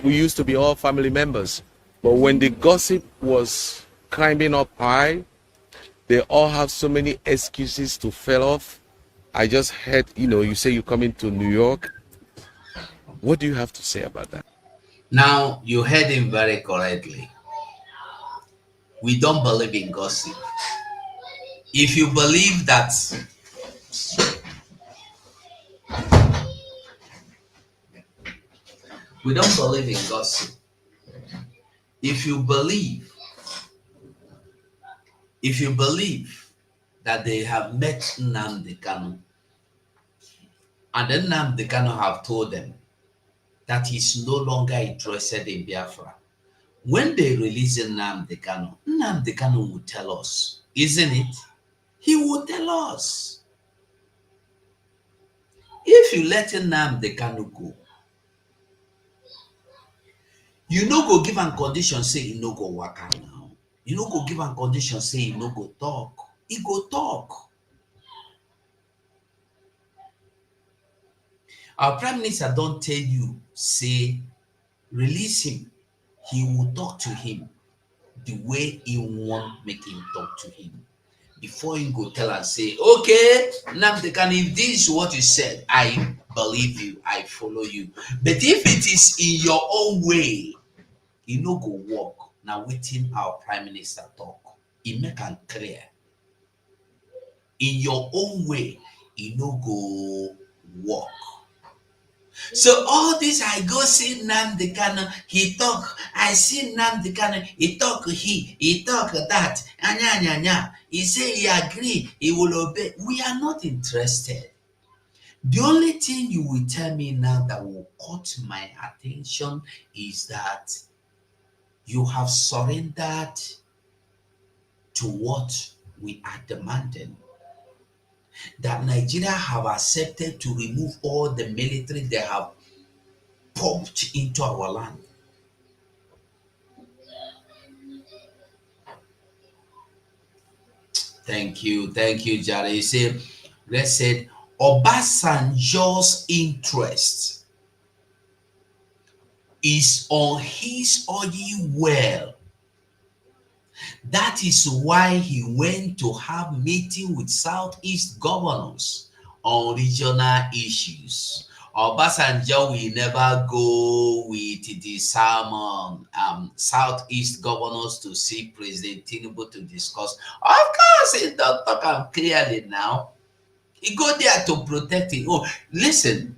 Speaker 19: we used to be all family members, but when the gossip was climbing up high, they all have so many excuses to fail off. I just heard, you say you're coming to New York. What do you have to say about that?
Speaker 7: Now, you heard him very correctly. We don't believe in gossip. If you believe that we don't believe in gossip. If you believe that they have met Nnamdi Kanu, and then Nnamdi Kanu have told them that he's no longer interested in Biafra. When they release Nnamdi Kanu will tell us, isn't it? He will tell us. If you let Nnamdi Kanu go, you no go give am condition say you no go work out now. You no go give am condition say you no go talk. He go talk. Our prime minister don't tell you, say, release him. He will talk to him the way he want make him talk to him. Before you go tell and say, okay, Nnamdi Kanu, if this is what you said, I believe you, I follow you. But if it is in your own way, you no go work. Now waiting our prime minister talk. He make am clear. In your own way, you no go work. So all this, I go see Nnamdi Kanu, he talk. I see Nnamdi Kanu, he talk he talk that. Anya. He say he agree, he will obey. We are not interested. The only thing you will tell me now that will cut my attention is that you have surrendered to what we are demanding. That Nigeria have accepted to remove all the military they have pumped into our land. Thank you, Jare. You say, let's say, Obasanjo's interest is on his oil well. That is why he went to have meeting with Southeast governors on regional issues. Obasanjo will never go with the Southeast governors to see President Tinubu to discuss. Of course, he don't talk clearly now. He go there to protect it. Oh, listen,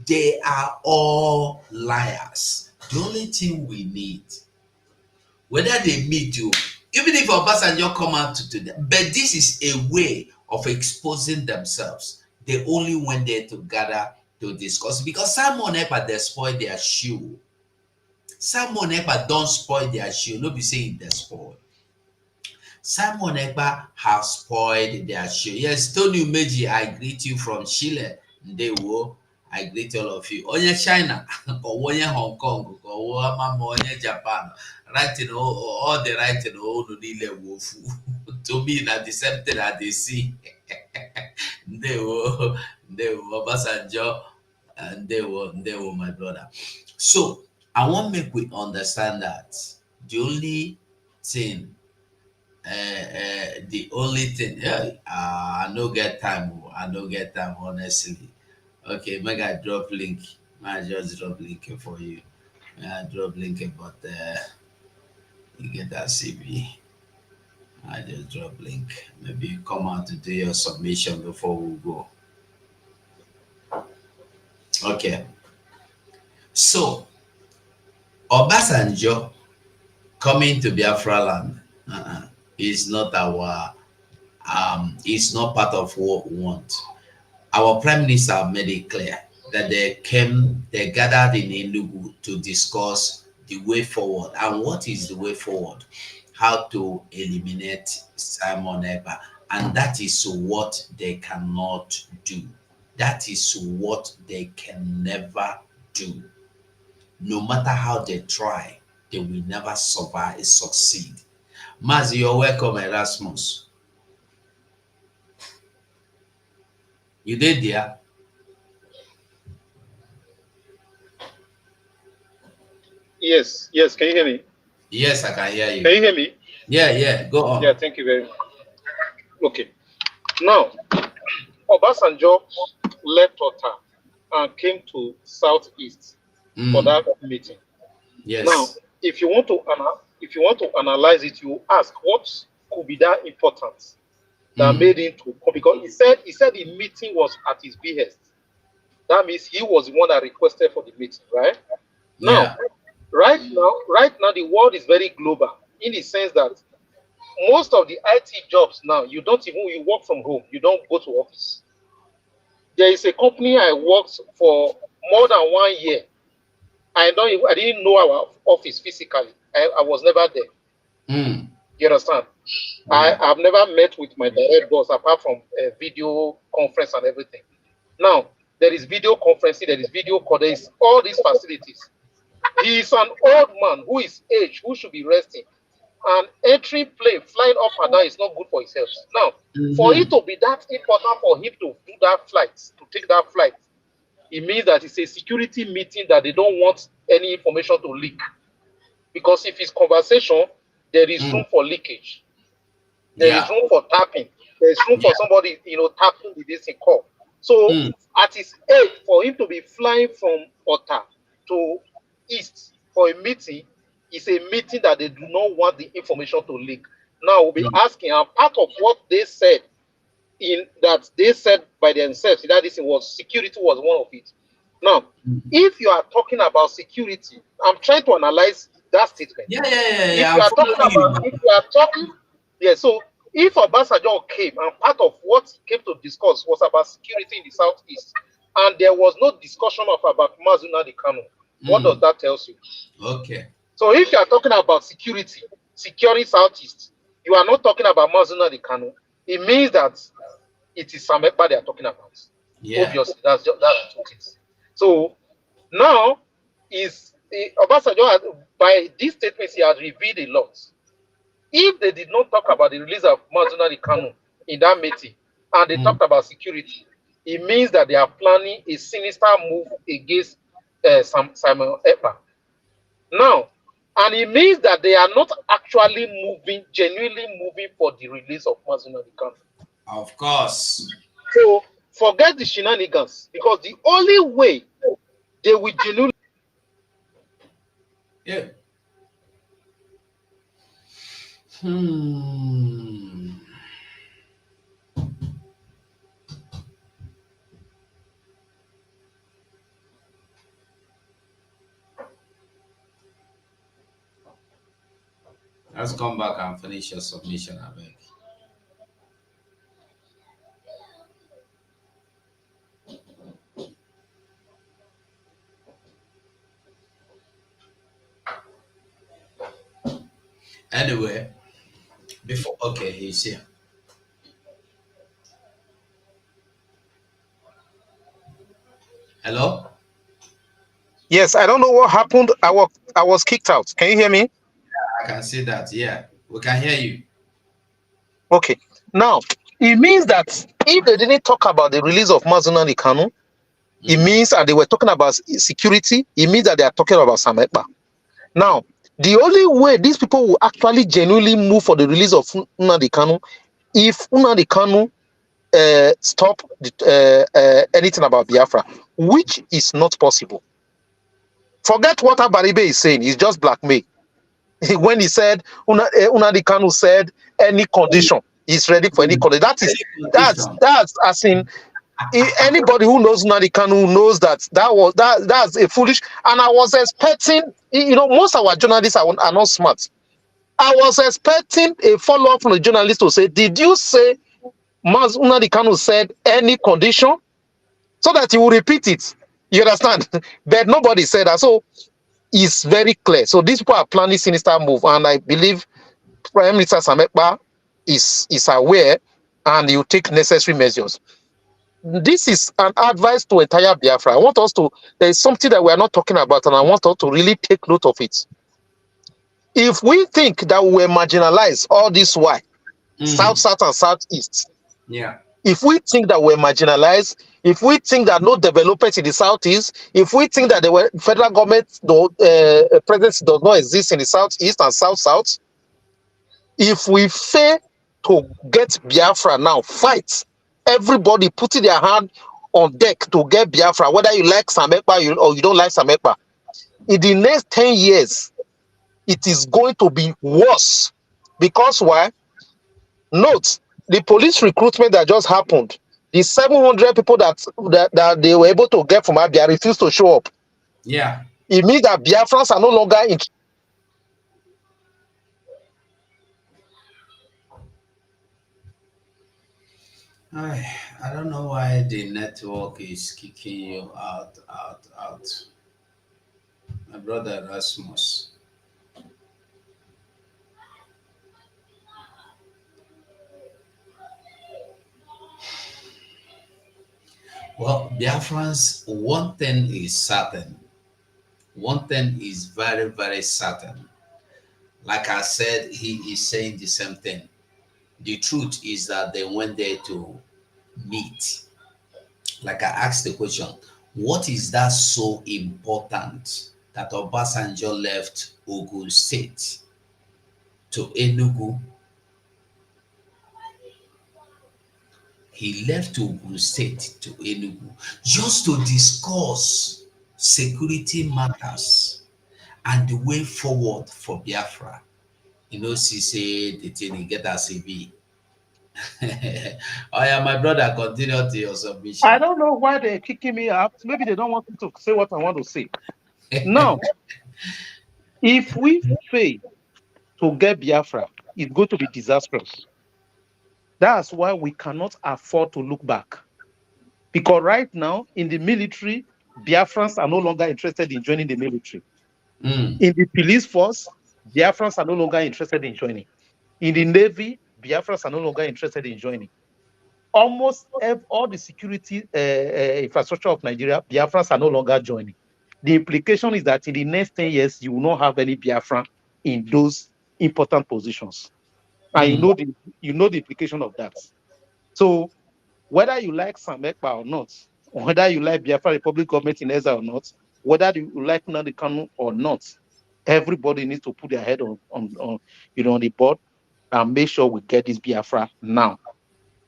Speaker 7: they are all liars. The only thing we need, whether they meet you, even if Obasanjo come out to them, but this is a way of exposing themselves. They only went there together to discuss, because Simon Ekpa, they spoil their shoe. Simon Ekpa don't spoil their shoe. No be saying they spoil. Simon Ekpa has spoiled their show. Yes, Tony Umeji, I greet you from Chile. Ndewo, I greet all of you. Onye China, or onye Hong Kong, or onye Japan. Writing all the writing all the Nile Wofu. To me, that the same thing that they see. Ndewo, OBASANJO, Ndewo, my brother. So, I want to make we understand that the only thing the only thing, I no get time. I no get time, honestly. Okay, make I drop link. I just drop link for you. I drop link, but you get that CB. I just drop link. Maybe you come out to do your submission before we go. Okay. So, Obasanjo coming to Biafra land is not our it's not part of what we want. Our prime minister made it clear that they gathered in Enugu to discuss the way forward. And what is the way forward? How to eliminate Simon Ekpa. And that is what they cannot do. That is what they can never do. No matter how they try, they will never succeed. Mazi, you're welcome, Erasmus. You did there?
Speaker 12: Yes. Can you hear me?
Speaker 7: Yes, I can hear you.
Speaker 12: Can you hear me?
Speaker 7: Yeah. Go on.
Speaker 12: Yeah, thank you very much. Okay. Now, Obasanjo left Ota and came to Southeast for that meeting.
Speaker 7: Yes.
Speaker 12: Now, if you want to analyze it, you ask what could be that important that made him to come, because he said the meeting was at his behest. That means he was the one that requested for the meeting, right? Now, right now, the world is very global in the sense that most of the IT jobs now, you work from home. You don't go to office. There is a company I worked for more than 1 year. I didn't know our office physically. I was never there. You understand? I've never met with my direct boss apart from a video conference and everything. Now, there is video conferencing, there is video call, there is all these facilities. He is an old man who is aged, who should be resting.
Speaker 21: an entry plane flying up and down is not good for his health. Now, for it to be that important for him to do that flight, to take that flight, it means that it's a security meeting that they don't want any information to leak. Because if it's conversation, there is room for leakage. There is room for tapping. There is room for somebody, tapping the this call. So at his age, for him to be flying from Ota to East for a meeting is a meeting that they do not want the information to leak. Now we'll be asking, and part of what they said by themselves that this was security was one of it. Now, if you are talking about security, I'm trying to analyze that statement. So if Obasanjo came and part of what he came to discuss was about security in the southeast, and there was no discussion about Nnamdi Kanu, what does that tell you?
Speaker 7: Okay.
Speaker 21: So if you are talking about security, securing southeast, you are not talking about Nnamdi Kanu. It means that it is Samekpa they are talking about.
Speaker 7: Yeah.
Speaker 21: Obviously, that's what it is. So now Obasanjo, by these statements, he has revealed a lot. If they did not talk about the release of Nnamdi Kanu in that meeting, and they talked about security, it means that they are planning a sinister move against Simon Ekpa. Now, and it means that they are not actually genuinely moving for the release of Nnamdi Kanu.
Speaker 7: Of course.
Speaker 21: So forget the shenanigans, because the only way they will genuinely.
Speaker 7: Yeah. Let's come back and finish your submission, I beg. Anyway, he's here. Hello?
Speaker 21: Yes, I don't know what happened. I was kicked out. Can you hear me?
Speaker 7: I can see that. Yeah, we can hear you.
Speaker 21: Okay. Now, it means that if they didn't talk about the release of Nnamdi Kanu, it means, and they were talking about security, it means that they are talking about Samekpa. Now, the only way these people will actually genuinely move for the release of Nnamdi Kanu, if Nnamdi Kanu stop anything about Biafra, which is not possible. Forget what Abaribe is saying. He's just blackmail. When he said, Nnamdi Kanu said, any condition, he's ready for any condition. That's as in, anybody who knows Nnamdi Kanu knows that's a foolish. And I was expecting, most of our journalists are not smart. I was expecting a follow-up from the journalist to say, did you say Nnamdi Kanu said any condition? So that he will repeat it. You understand? But nobody said that. So it's very clear. So these people are planning sinister move, and I believe Prime Minister Samekpa is aware, and he will take necessary measures. This is an advice to entire Biafra. I want us to, there is something that we are not talking about, and I want us to really take note of it. If we think that we were marginalized all this while, South, South, and Southeast, if we think that we're marginalized, if we think that no development in the Southeast, if we think that the federal government presence does not exist in the Southeast and South, if we fail to get Biafra now, fight, everybody putting their hand on deck to get Biafra, whether you like Samekpa or you don't like Samekpa, in the next 10 years, it is going to be worse. Because why? Note, the police recruitment that just happened, the 700 people that they were able to get from Abia refused to show up.
Speaker 7: Yeah.
Speaker 21: It means that Biafrans are no longer in.
Speaker 7: I don't know why the network is kicking you out. My brother Rasmus. Well, Biafrans, one thing is certain. One thing is very, very certain. Like I said, he is saying the same thing. The truth is that they went there to meet. Like I asked the question, what is that so important that Obasanjo left Ogun State to Enugu? He left Ogun State to Enugu just to discuss security matters and the way forward for Biafra. You know, she said the thing he get as a B. Oh yeah, my brother, continue to your submission.
Speaker 21: I don't know why they're kicking me out. Maybe they don't want me to say what I want to say. Now, if we fail to get Biafra, it's going to be disastrous. That's why we cannot afford to look back. Because right now, in the military, Biafrans are no longer interested in joining the military. In the police force, Biafrans are no longer interested in joining. In the Navy, Biafrans are no longer interested in joining. Almost all the security infrastructure of Nigeria, Biafrans are no longer joining. The implication is that in the next 10 years, you will not have any Biafran in those important positions. And you know the implication of that. So whether you like Sam Ekpa or not, whether you like Biafra Republic government in exile or not, whether you like Nnamdi Kanu or not, everybody needs to put their head on the board and make sure we get this Biafra now.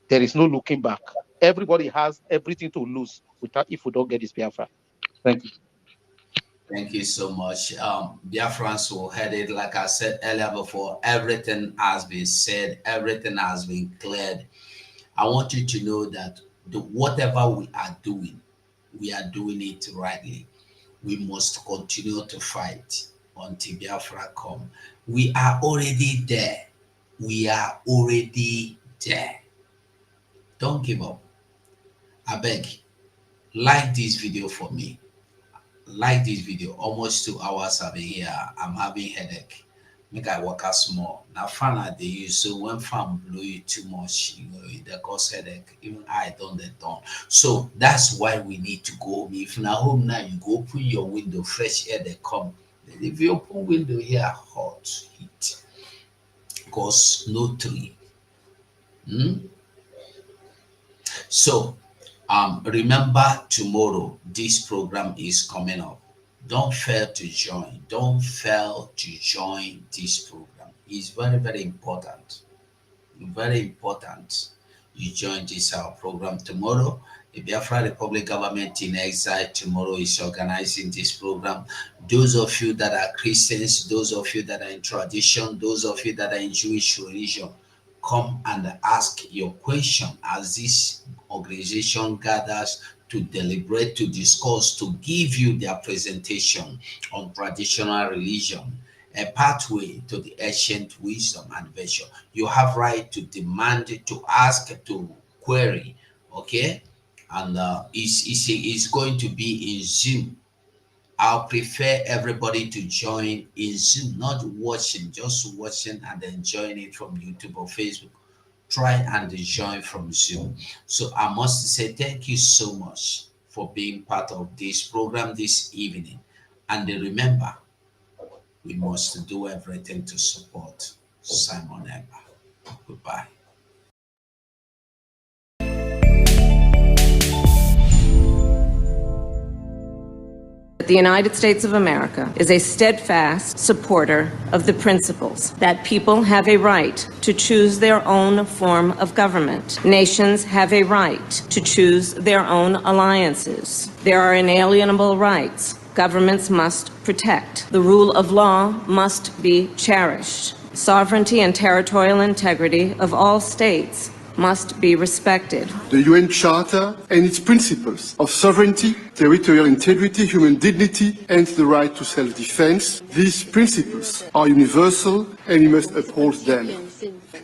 Speaker 21: There is no looking back. Everybody has everything to lose if we don't get this Biafra. Thank you.
Speaker 7: Thank you so much. Biafrans will head it. Like I said earlier before, everything has been said, everything has been cleared. I want you to know that whatever we are doing it rightly. We must continue to fight until Biafra come. We are already there. We are already there. Don't give up. I beg, like this video for me. Like this video. Almost 2 hours I've been here. I'm having headache. Make I work out small. Now fan I they use, so when fan blow you too much, they cause headache. Even I don't they don't. So that's why we need to go home. If na home now, you go open your window, fresh air they come. If you open window here, hot heat. Because no tree. So remember, tomorrow this program is coming up. Don't fail to join. Don't fail to join this program. It's very, very important. Very important. You join this our program tomorrow. The Biafra Republic Government in Exile tomorrow is organizing this program. Those of you that are Christians, those of you that are in tradition, those of you that are in Jewish religion, come and ask your question as this organization gathers to deliberate, to discuss, to give you their presentation on traditional religion, a pathway to the ancient wisdom and virtue. You have right to demand, to ask, to query, okay? And it's going to be in Zoom. I'll prefer everybody to join in Zoom, not watching, just watching and enjoying it from YouTube or Facebook. Try and join from Zoom. So I must say thank you so much for being part of this program this evening. And remember, we must do everything to support Simon Ekpa. Goodbye.
Speaker 2: The United States of America is a steadfast supporter of the principles that people have a right to choose their own form of government. Nations have a right to choose their own alliances. There are inalienable rights governments must protect. The rule of law must be cherished. Sovereignty and territorial integrity of all states must be respected.
Speaker 3: The UN Charter and its principles of sovereignty, territorial integrity, human dignity, and the right to self-defense, these principles are universal and we must uphold them.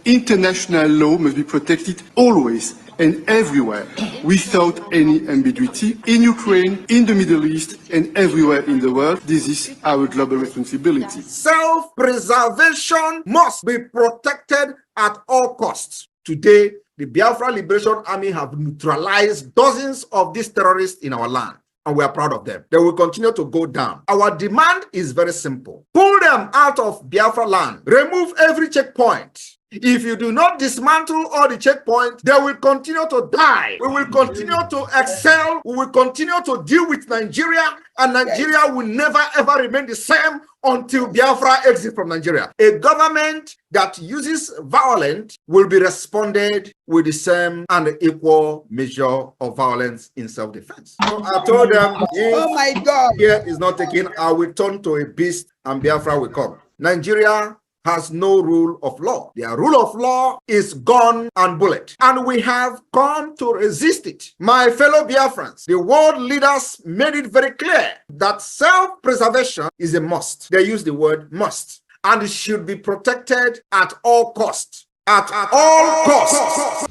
Speaker 3: International law must be protected always and everywhere, without any ambiguity, in Ukraine, in the Middle East, and everywhere in the world. This is our global responsibility.
Speaker 4: Self-preservation must be protected at all costs. Today, the Biafra Liberation Army have neutralized dozens of these terrorists in our land. and we are proud of them. They will continue to go down. Our demand is very simple. Pull them out of Biafra land. Remove every checkpoint. If you do not dismantle all the checkpoints, they will continue to die. We will continue to excel. We will continue to deal with Nigeria, and Nigeria will never ever remain the same until Biafra exits from Nigeria. A government that uses violence will be responded with the same and equal measure of violence in self-defense. So I told them, oh my God, here is not taken, I will turn to a beast and Biafra will come. Nigeria has no rule of law. Their rule of law is gun and bullet. And we have come to resist it. My fellow Biafrans, the world leaders made it very clear that self-preservation is a must. They use the word must. And it should be protected at all costs. At all costs.